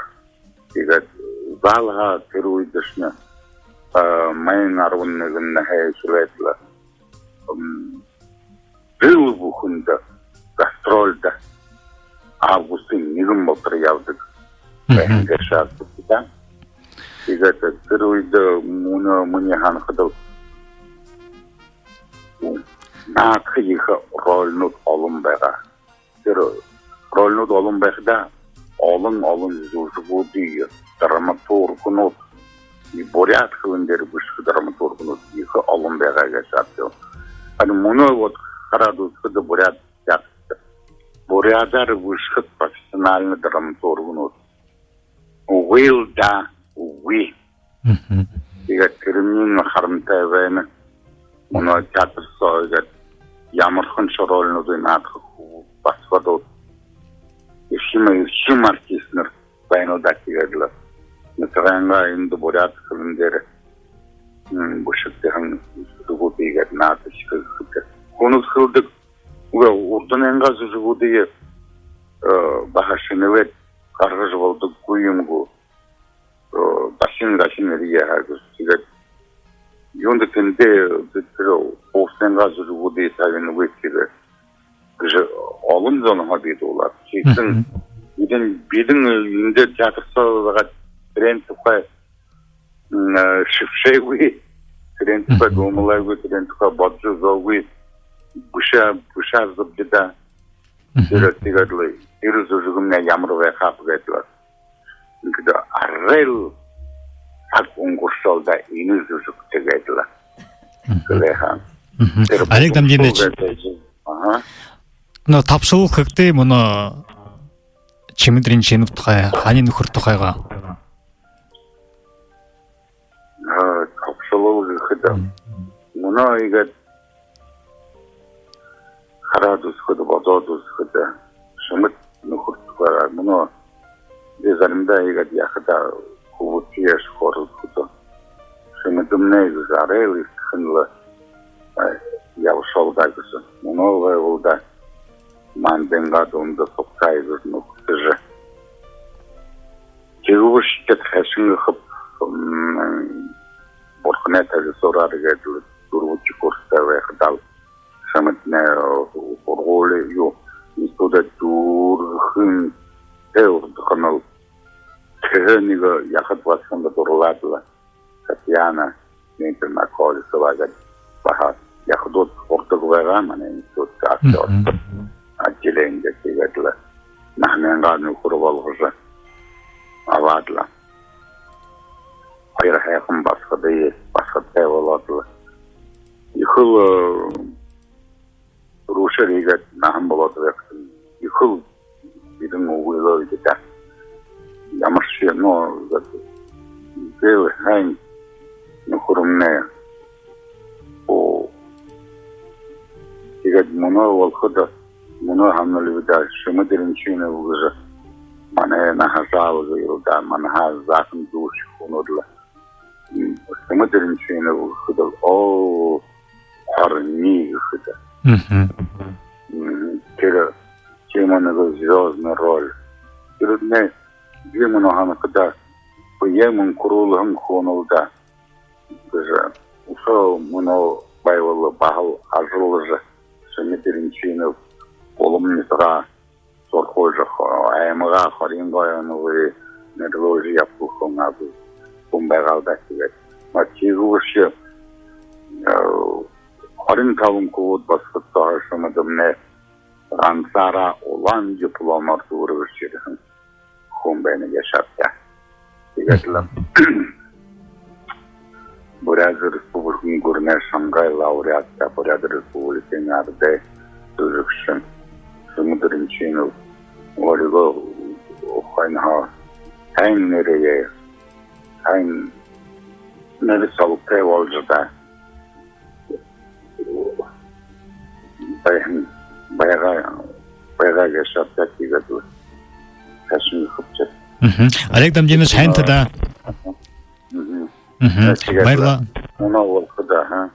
Тэгээд залгаа тэр үедшнэ майн 11 хайшлайтла күнді гастрольді августың 1 болтыр явдық. Бәйінге шарты да. Егеті түройді мұны ханқыдыл. Нақы егі ролнут олым байға. Ролнут олым байғда олын зүжігу дейі драматургунут и буряд хылындері бүшкі драматургунут егі олым байға кәшапты. Мұны қарадуызқыды буряд яқты. Бурядар бүшкі профессиональный драматургунут. Уил да уи. Егер керімнің қарымтай бәйіні мұны театр соғығыр ямырқын шоролыны дұйнатқы басқадуд. Ешім артистнер бәйінуда кегеділі. Нұтығанға енді буряд хылындері бүшіктіғын зүжігу дейгер наты шықығы. Коныз хылдық ұрдыненға зүжігу дейі бағашынывет қарғыж болдық көйімгі басын рия хагыз. Йонды тенде оғыстенға зүжігу дейі сәвені өткері. Олым зоныға дейді олар. Бидің үйінде театр соғыға тухай шифшегуи, тухай гомылайгуи, тухай баджузауи, бұша зыбдыда тегадылы. Ирі зүжігімне ямырвай қапы гайдылар. Инкіді аррейл ақ ұңғыршалда ені зүжік тегайдылар. Кілейхан. Олег Дамдинович, тапшылық көкте мұны Чимит Ринчинов тухай, ханин үхір тухайға? Тапшылық көкті. Мұны егет қарадыз көді, базадыз көді. Чимит үхір тухайға. Мұны безарымда егет яқыда кубутияш қорыз көді. Чимитімне аррейл істіқынлы явшалда көсі. Мұны олда манденға дұнды соққай көрін өкті жы. Кегу шекет хәшіңі қып бұрқына тәжі сорары кәділі дұрғычы көрсті вәйқыдал. Шамытне ұрғолы ю. Нистуда дұрғын әурдықыныл. Тәғінігі яқыт басқында дұрладылы. Татьяна Нейтерна Колесі вағад. Баха яқыдот ұрдығы вәған, мане институтқа актер. Отделение кегеділі. Нахмен ғадын ұқырып алғызы. Авадылы. Хайр хайқын басқыды ес, басқыды оладылы. Иқыл рушыр егет нахын болады вәқтім. Иқыл бидің ұғылы өйдеді. Ямыршы, зәл хайн нүқырымне егет мұны олқыды. Мұны хамнылыда Чимит Ринчинов уже мане нахажал зайылда, манха закын душ хунудлы. Чимит Ринчинов хыдал, о, парни хыда. Кері теманыға звездный роль. Кірідне демону ханы хыда пыемын құрулығын хунылда. Усал мұны байвалы бағыл ажылы жы. Чимит Ринчинов Олымнысыға сорқой жақ, аймыға қарин қойыны металлургия yapылқың абы бұмбай қалда кегет. Тегі үші қарин талым көуіт басқыттағы шымыдымне ғансара олан дипломар туыры үшерін құмбайны кешапта. Кегетілім. Буряд Республикын көріне Шангай лауреатта Буряд Республикын арды зүжігшін. Чимит Ринчинов уралиг ухайнха хайн нэрээ хайн нэр салтай болжда байга гашапта кигadu хашин хупча. Олег Дамдинович хайнтада. Байла. Мұна ол құда,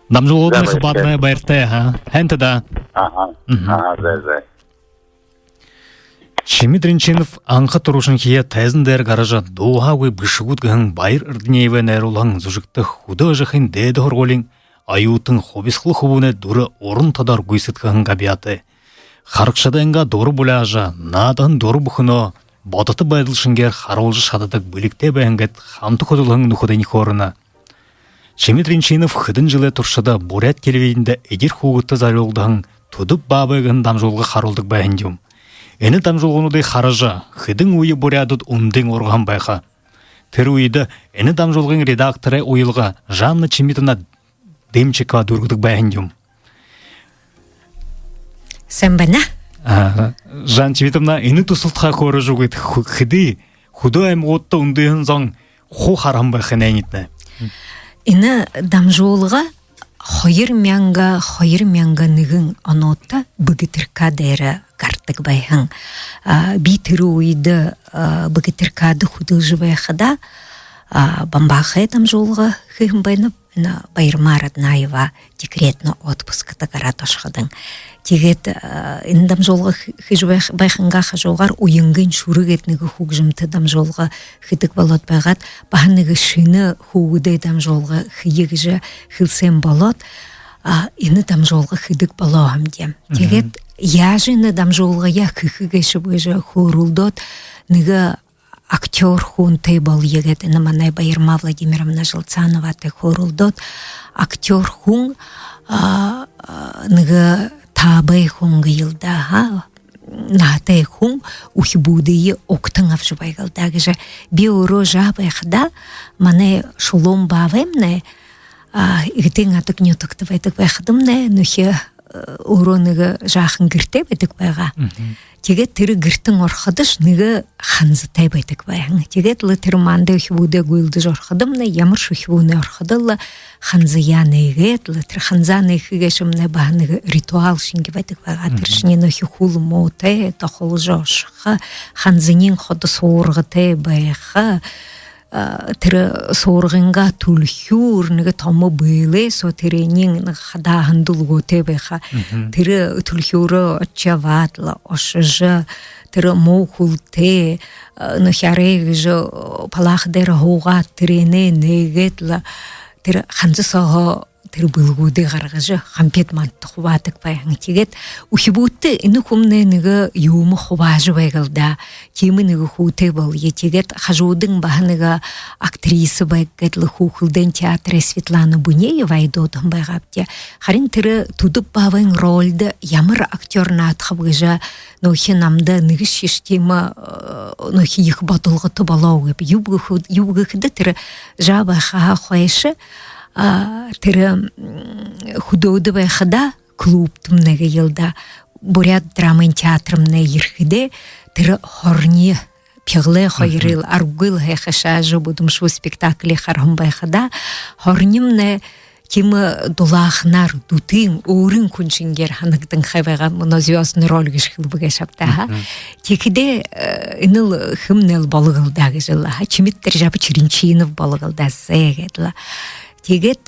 Дамжуулгада хабарны байртай, хайнтада. Зай. Чимит Ринчинов аңқы тұрушын кие тәзіндер гаража доға өй бүшігуд ғын байыр үрдінейве нәрулаң зүжікті худы жықын дәді хорголин аюутын хобисхлы хубуне дуры орын тадар гүйсіткігін габияты. Харықшадайынға дору бұляжа, надан дору бұхыно, бодаты байдылшынгер харолжы шададық білікте бәйінгет хамты құдылығын нұхыдайны хорына. Чимит Ринчинов хыдын жылы тұршыда Бурят телевидінде эдир хуғытты зарылдығын тудып бабығын дамжуулга харылдық бәйіндім. Эні дамжуулғынудай хаража, хыдың уйы Бурядыд ундың орған байға. Тір уйды эні дамжуулғын редакторы уйылға Жанна Чимитовна Демчикова дұрғыдық бәйіндім. Сен бәна? Жан Чимитовна эні тұсылтқа қоры жүгіт хыды, худы аймғотты ундығын зоң ху харам байқын әйнетті. Эні дамжуулға Хойыр мянга нығын анотта бұгытырка дәрі картық байхын. Битірі ойды бұгытыркады худылжы байқыда бамбақы дамжуулға хыхын байнып, байырма роднаева декретно отпускыда қараташқыдың. Тегет ин дамжуулга хижбах байханга хажугар уйынгын шурыгетнеги хугжымты дамжуулга хидик болот байгат бахныгы шыны хугудай дамжуулга хыйыгжы хилсем болот ини дамжуулга хидик болоам дем. Тегет яжыны дамжуулга я хыхыгешы быжы хурулдот ныгы актер хунтэй бол егет ини манай Байырма Владимировна Жылцанова те хурулдот актер хун ныгы табай хунга йылда натай хун ухибудые октың авжыбайгалда гыжа биоро жабайхда мане шулом бавемне игтен атык нютыкты байтык байхдымне нухе уроныгы жахын гирте байтык байга тегет тиры гиртин орхадыш ныгы ханзытай байтык байган тегет лы тирманды ухибуде гуйлды жорхадымне ямыр шухибуне орхадылла ханзыяны егет лы тир ханзаны хыгешымне баныгы ритуал шинги байтык байга тиршне нухи хулы моте тахол жошха ханзынин ходы сооргыте байха тиры сооргынга тулхюр ныгы томо быйлы со тиренин хадахын дулготе байха тиры тулхюры отчаватла ошыжы тиры моухулте нухярегжы палахдер хоуга тирене негетла тиры ханзы саға тиры былгуды гаргыжы хампет манты хубатык байхын тегет ухибутты ины хумне ныгы юмы хубажы байгалда кемы ныгы хуты бол етегет хажудың бахыныга актрисы байгетлы хухылден театры Светлана Бунеева айдодын байгапте харин тиры тудып бавын рольды ямыр актер натхабыжа нохи намда ныгы шиштема нохи их батылгыты балау юбгы хыды тиры жаба ха хойшы тиры худоуды байхыда клубтымнеге йылда Бурят драмын театрымне ерхиде тиры хорни пиглы хойрыл аргыл хэхэша жобудым шу спектакли хархым байхыда хорнимне кимы дулахнар дутын орын күншингер ханагдың хайвайға мұна звездный роль гішхыл бұгашапта текіде иныл хымнел балығылдағы жылы Чимит Ринчинов балығылда зәгедла тегет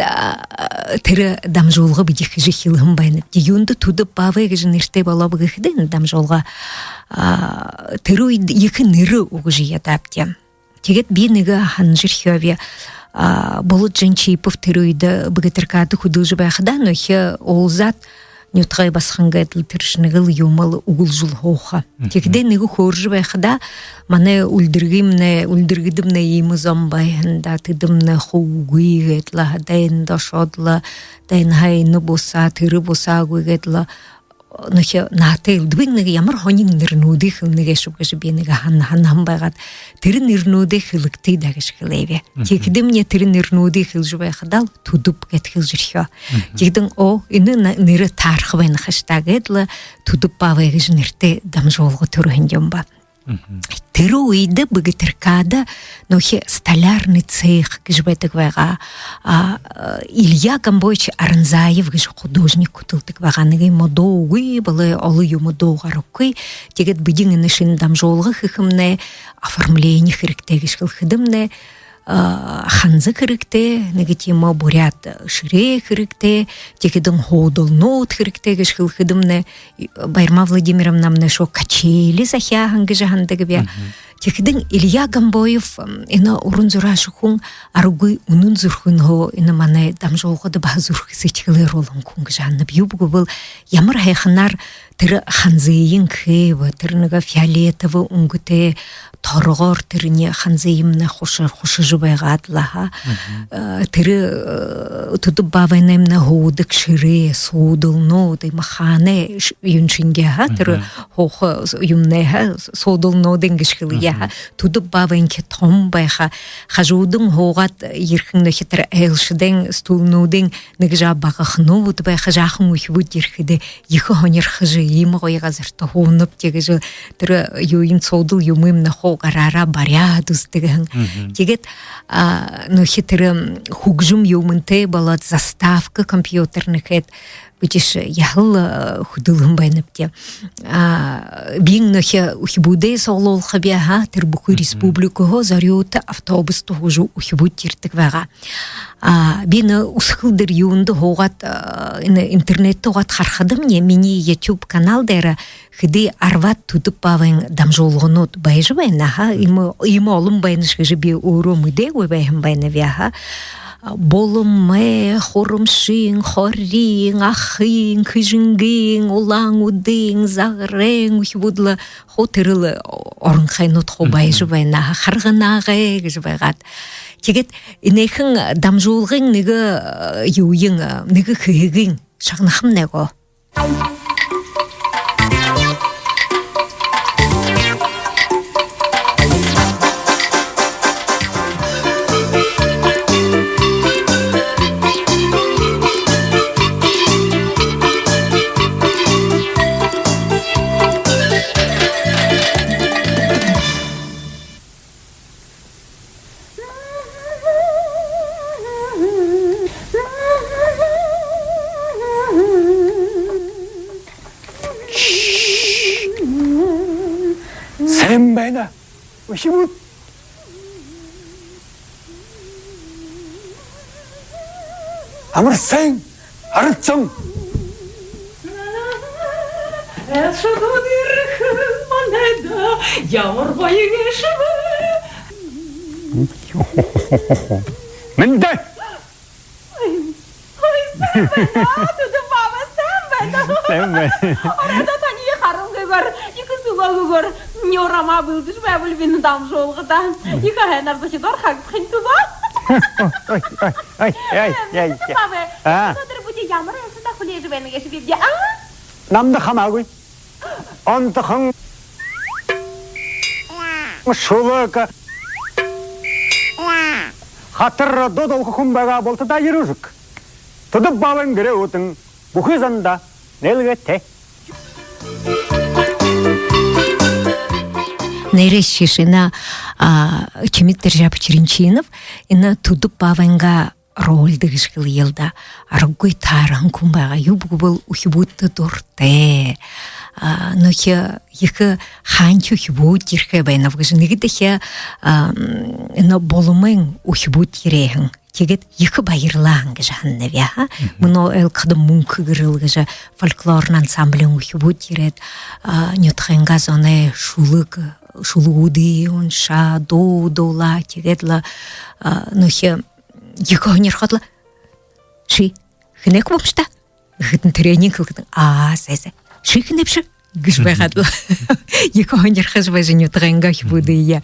тірі дамжуулға бідік жихилғым байнып. Дегенді тудып бавайғы жынырштай бала бұғықден дамжуулға тірі екі ныры оғы жиядапте. Тегет бейнігі хан жырхеве болыт жанчипов тірі бұғытыркады худылжы байқыдан өхе олзат нютғай басқанға әділ тіршінігіл юмалы уғыл жыл хоуға. Тегде негі хоржы байқыда мане үлдіргідімне емі зомбайында тыдымне хоуғы әділа дайында шодла дайынхайны боса, тірі боса ғойгеділа нөхе наты үлдібігнігі ямар хонин нырнуды хылныға шубғыжы бенігі хан байғад тірі нырнуды хылықты дағыш хылайве. Тегді мне тірі нырнуды хылжы байқадал тудып кәт хыл жүрхе. Тегдің о, іні ныры тарқы байны қаштағы әділі тудып бавайғы жынырты дамжолғы түрігінден ба. Тірі ойды бұғытыркада нөхе столярный цех гіжбәтік байға Илья Гамбойч Аранзаев гіж художник күтілдік байғаныгы модоуы балы олы юмодоуға рукы тегет бұдың інішін дамжолғы хықымне оформление хірікте гіжгіл хыдымне ханзы хірікте, негетима бурят шыре хірікте, текедің ходыл нот хірікте гішгіл хыдымне Байырма Владимировна мне шо качели захяхан гіжахандығы бе. Текден Илья Гамбоев ина урун зурашхун аргуй унун зурхун хо ина мане дамжуулгада базурх сечгэлэр олон хүн жанна бюбгу был ямар хайхнар тэр ханзыйын хэв тэр нэгэ фиолетово унгүтэ торгоор тэрний ханзыймна хушиж байгадлаа тэр туд бавэнэмна хуудаг ширээ судулнууд махане юнчинге тэр хох юмнэ судулнуудын гიშгэлия туд бавэнки том байха хажуудын хуугат ерхэн нөхтер айлшдэн стулнуудын нэг жабагахнууд байха жаахан үхбүд ерхэдэ их хонерхж ийм гоё газарт хуунап тэгэж тэр юуин судул юмым на хогарара баряд устгэн тэгээд нөхтер хугжум юмнтэй болоод заставка компьютернэхэд Битиш яхал худулган байнапте бин нөхе ухибудэ соолол хабяха тэр бүхий республикоо зориот автобус тухужу ухибуд ирдэг байгаа бин усхылдэр юунд хуугат интернет тугат хархадам не миний YouTube канал дээр хэди арват түдүп бавын дамжуулгонууд байж байна им олон байнш гэж би өөрөө мэдээгүй байх байна вяха Болумэ, хоромшин, хорин, ахин, кыжингин, улангудин, загрен, ухибудла, хотерл оранхайнут хобайж байна, харганагэ гэж байгаад. Тэгээд энэхэн дамжуулгын нэг юуин, нэг хэгийн шагнахам нэго. Ухибуд амар сайн харцсан ямар баягш Мэндэ Нёрама бүлдэж байвал вин дамжуулгада. Ика ханар бочдор хагтхин туба. Ай. Тэр бүди ямар ясна хүлээж байна гэж би. Намда хамаагүй. Онтхон шулака хатар додол хүн байгаа бол та ярушк. Төдөв баван гэрээ утан бүхий занда нэлгээтэй. Нэршишина Чимит Ринчинов ина тудуп баванга ролдыг шгэл ялда арггүй таран хүн байгаа юбгүбэл ухибүтэ дуртай нөхө их ханч ухибүт ирхэ байна гэж нэгдэх ина боломын ухибүт ирэхэн тэгээд их баярлаан гэж ханнавя мөн элкд мөнх гэрэл гэж фольклорн ансамблын ухибүт ирээд нютхэнга зоне шулууди унша дола тэгэдла нөхе Егонер хадла ши хнек бомшта хитэн тренинг хийдэг сайсаа ши хнепш гэж байгаад Егонер хаж байж нютгэнга хибүдия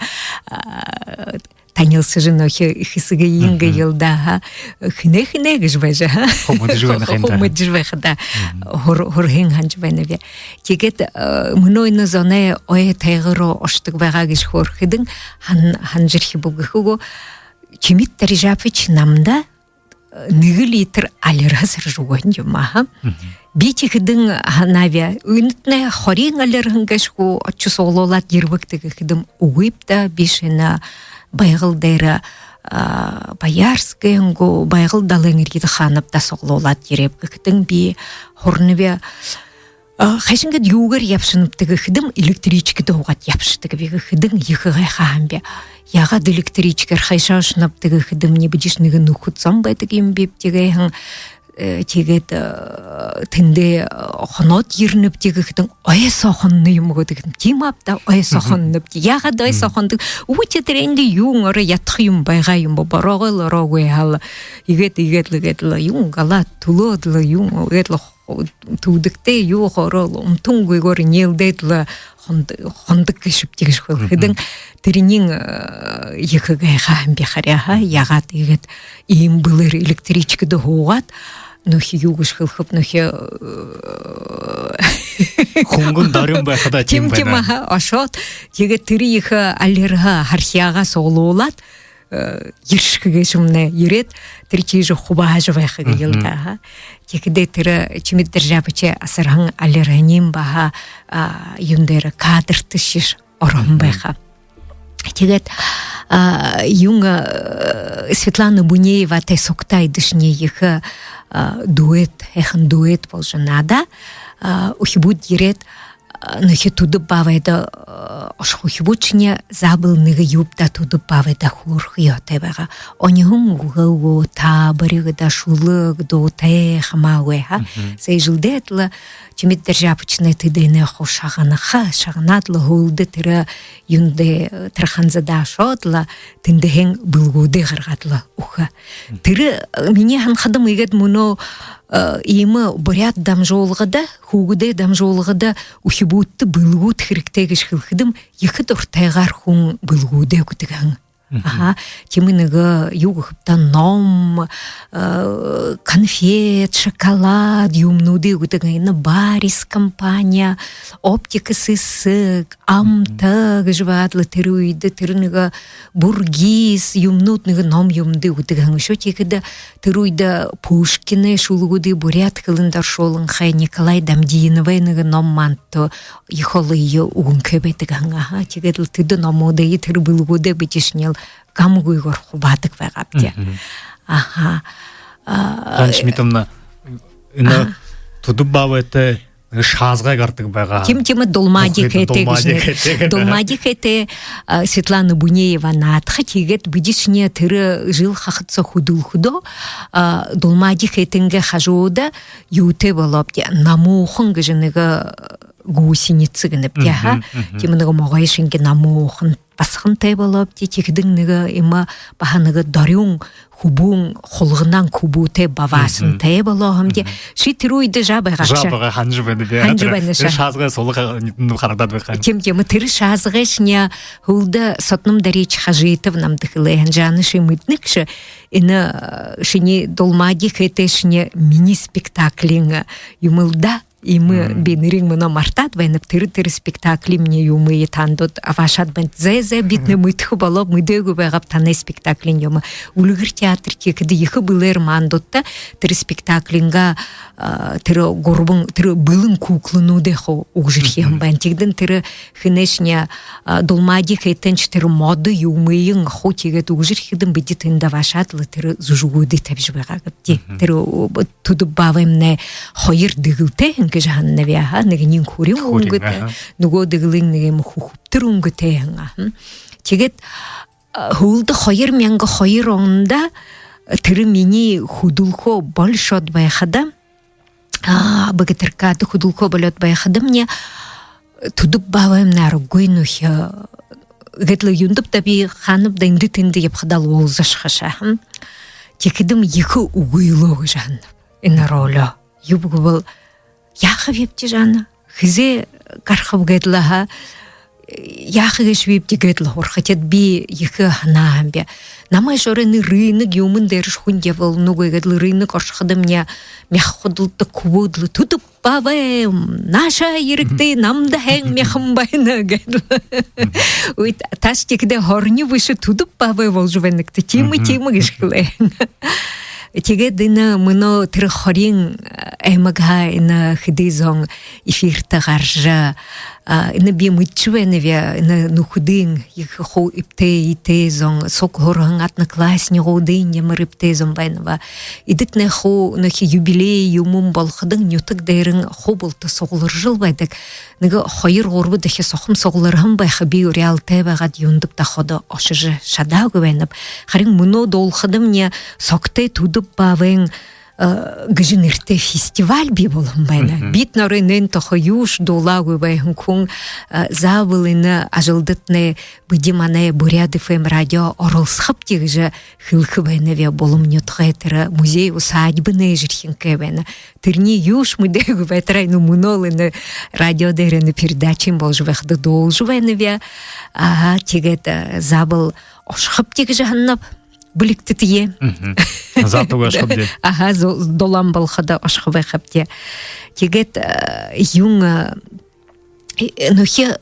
танилс жинохи хэсгийн ингээл хнэ гэж байж хомодж байхада хорхин ханж байна вэ тэгээд мөнөөний зоне ой тайгро очдог байгаа гэж хөрхөдөн ханжирх бүгөхгөө Чимит Ринчинов намда 1 литр алирас ржугон юмаа. Би чихдэн ханавя үнэтнэ хорин алирхангашгүй очис олуулаад ирвэгдэг гэхэдэм үгүйпта бишэна байгал дээр баярскэнгу байгал далын иргэд ханапта соглуулаад ирэв гэхэдэн би хорнвя хайшингад юугаар явшиндаг гэхэдэм электричкэд угаад явшдаг би гэхэдэн их гайхаан би ягаад электричкэр хайшаашнапдаг гэхэдэм не бидиш нэг нөхөд зам байдаг юм бивтэйхэн тэгээд тэндээ хоноод ирнэв тэгэхдээ ойсохон юм гэдэг тийм апта ойсохон нэв ягаад ойсохон үуч тэрэнди юун ороо ятах юм байгаа юм борогол ороогүй хал игээд л юм гала төлөөд л юм игээд л түүдэгтэй юу хороо умтунгүйгээр нээлдээд л хондог гişвтгийш хөдөн тэрний ихгээ хаан бихаря ягаад игээд ийм былэр электричкэд хуугаад нөх юу гიშхэлхэв нөх хөнгөн дөрөн байхада тийм байна. Ашот тэгээд тэр их алерга хархиагаас уулуулаад иршгэгээ шумнэ ирээд тэр чиж хубааж байх гэлдэ. Тэгэхдээ тэр чимит державче асархан алерганим баха юндэр кадрт шиш орон байха. Тэгээд юн Светлана Бунеева тесоктай дышне их дуэт болж надаа ухибуд ирээд нөхө түдүп бавайда ошхухибучне забыл нэг юбда түдүп бавайда хөрх ётай байгаа. Онихун гоо та баригда шулыг доте хамаагүй ха. Сэжилдэтла чимит державчне тэдэнэ хошаганаха шагнадлы хөлдө тэр юндэ траханзада шодла тэндхэн булгуудэ гаргадлы уха. Тэр миний ханхадам игэд мөнө имы буряд дамжуулгада хүүгдэ дамжуулгада ухибуутты былгууд хэрэгтэй гэж хэлхэдэм ихэд уртайгаар хүн былгуудэ гэдэгэн. Тимэнэг юу гэхтээ ном конфет шоколад юмнуудыг гэдэг энэ барис компания оптика сэсэг амта гэж бадлаа тэр үед тэр нэг бургис юмнууд нэг ном юмдыг гэдэг шүү тэгэхэд тэр үед Пушкины шулгуудыг буряд календар шуулан хай Николай Дамдиновой нэг ном манто ихолы үгэнхэ байдаг ханга тэгээд л тэд номуудыг тэр бүлгүүдэ бичснэл гамгүйгөр хубаадаг байгаа бтэ. Чимитэмна энэ түдүп бавэтэй шаазгай гардаг байгаа. Тим долмадик хэтэй. Долмадик хэтэй Светлана Бунеева наадах тэгээд бидишне тэр жил хахацса худулхудо долмадик хэтэнгэ хажууда юутэй болоп намуухан гэж нэг гусеницы гэнэптэ ха. Тим нэг могойшингэ намуухан басхантай болоп тийхдэн нэг има баханага дорюн хубун хулгынан кубуте бавасантай болохомди шитрүйдэ жабага ханжбэна шаазгай сулга харадад байх. Тим тэр шаазгайшня хулда сотном дарич хажитов намдхлэ ханжаны шимитникш энэ шини долмаги хэтэшня мини спектаклин юмылда имы бенеринг мына мартад вайнып тэр спектакли мне юмы тандод авашад бент зэзэ битне мытхы болоп мыдэгү байгап таны спектаклин юм үлгэр театр кекди ихы былэр мандотта тэр спектаклинга тэр горбун тэр былын куклынуде хо угжирхем бан тигден тэр хинешня долмади хэтенч тэр моды юмыйын хо тигэд угжирхидэн бидитэн давашадлы тэр зүжгүүди тавьж байгаа гэдэг тэр түдүп бавэмнэ хоёр дэгэлтэй гэж ханнавяа нэг нин хүрэн өнгөт нөгөө дэглэн нэг юм хөвтөр өнгөтэй ханга. Тэгээд хөлд 2002 онд тэр миний хөдөлгөө болшод байхада бэгтэркад хөдөлгөө болоод байхада мне түдүп бавэм наргүй нөх гэтэл юндап таби ханып да энд тэнд явхадал уулзашхаша. Тэгэхэм ихэ үгүйлөө гэж ханна. Энэ роло юбгол яхав ипти жана хизе гархав гэдлаха яхгэж випти гэдл хорхатед би ихэ ханаамбя намай шорны рынок юмын дэрш хундевол нүгэ гэдл рынок оршхадамня мяххудулта кубудлу түдүп бавэ наша ирэгтэй намда хэн мяхан байна гэдл уйт тастикдэ хорни выше түдүп бавэ болж вэнэгт тимы гიშглэ. Тэгээд энэ мөнө тэр хорийн аймага энэ хэдизон эфиртэ гарж энэ би мэдчвэнэвэ энэ нүхдин их хоо иптэзон сок хорон одноклассникуудын ямар иптэзон байна идэтнэ хоо нөх юбилей юмун болохдын нютэг дээрэн хоо болто сугларжил байдаг нэг 2-3 дахь сохом суглархан байх би реалтай байгаад юндып даход ошиж шадаагүй байна харин мөнө дуулхадым не соктэй түдүп бавэн гжинерте фестиваль би болом байна. Бит нарынен тохаюш долагу байхын кун забылыны ажылдытны быдимане БуряадФМ радио орылсхып тегже хылхы байна ве болом нютхайтера музей усадьбыны жирхинке байна. Тырни юш мудегу бэтрайну мунолыны радио дерені передачим болжвэхды должу байна ве. Тегет забыл ошхып тегже ханнап бүлікті тие. Затуға ашқып де. Долан балқыда ашқып айқып де. Тегет юң нөхе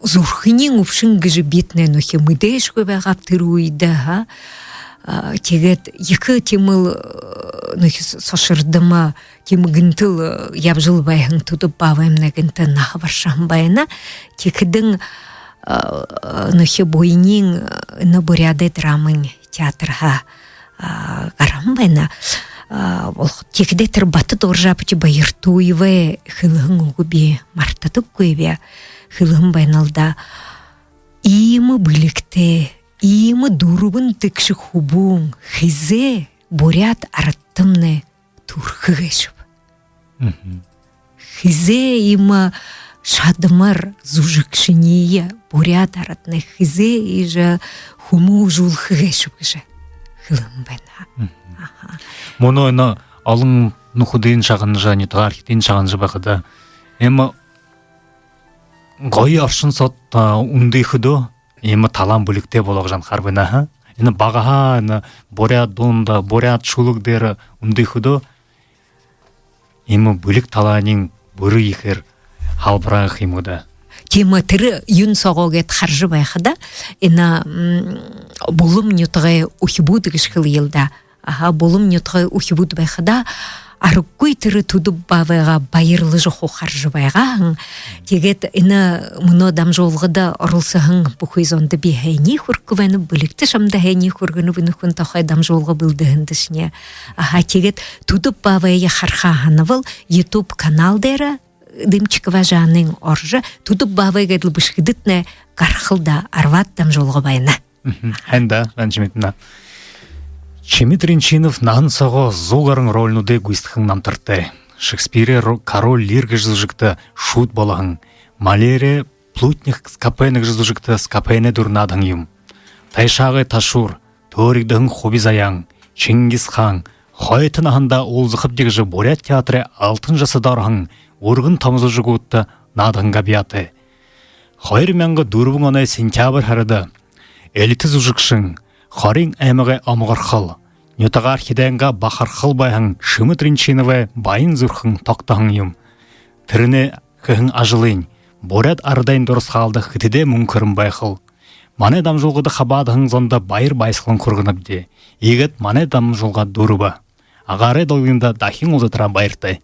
зурхынен ұпшын гіжі бетіне нөхе мэдээжэ байғап тұруйды. Тегет екі теміл нөхе сошырдыма темі гінтіл ябжыл байғын тұдып баваймна гінті нағы баршам байына. Текідің нөхе бойының на буряады драмын театрға қарам байна. Текіде тұрбаты доржапычы байыртуывы хылығын ұғыбе мартатып көйбе хылығын байналда иімі білікті, иімі дұрыбын тікші хубуң хизе буряд араттымны турхы ғешіп. Хизе иімі шадымар зүжэгшэния буряд аратны хизе иже хуму жулхы ғешіп ғыжы хылығын байна. Моно ена алың нухудын шағынжа, нютағар хитин шағынжа бақыда. Ема ғой аршын сот үнді худо, ема талан бүлікте болақ жан қарбына. Ена бағаға, ена боряд донда, боряд шулық дері үнді худо, ема бүлік таланын бүрі ехер халбырақ емуда. Тема тірі юн соғогет қаржы байқыда, ена болым нютағай ухибуды ғышқыл елда. Болым нютағай ухибуды байқыда, арыққой тірі тұдып бавайға байырлы жоқу қаржы байға. Тегет ена мұно дамжуулгада орылсығын бұқой зонды бі хайни хүрківені, бүлікті шамда хайни хүргіні бұнықын тақай дамжуулға бұлдығындышне. Тегет тұдып бавайға қарқағаны бұл YouTube каналдері дымчикова жаның оржы тұдып бавайға бұшқыдытны қарқылда арват дамжуулға байына. Хэнда, Чимитна. Чимит Ринчинов нағын зуғарын ролнуде гүйстіхін намтырты. Шекспире король лиргі жызжыкты шут болағын. Малере плутник скапайнық жызжыкты скапайне дұрнадың юм. Тайшағы ташур, төрігдігін хобизаяң, Чингис хан, хойытын ағында олзықып дегжі буряд театры алтын жасыдарғын, орғын тамызы жүгутты надығынға бияты. Хойыр мәңгі дұрбың онай сентябр харыды. Элиті зүжікшің, Хорин әміғі амығырқыл, нютағар хиденға бақарқыл байхың Чимит Ринчиновы байын зүрхің тоқтағың юм. Тіріне көхің ажылын, боряд ардайын дұрыс қалды хытыде мүңкірім байқыл. Мане дамжуулгада хабадығың зонда байыр байсылын құрғынып де. Егет мане дамжуулга дұрыбы. Ағары долғында дахин ұзатыра байыртай.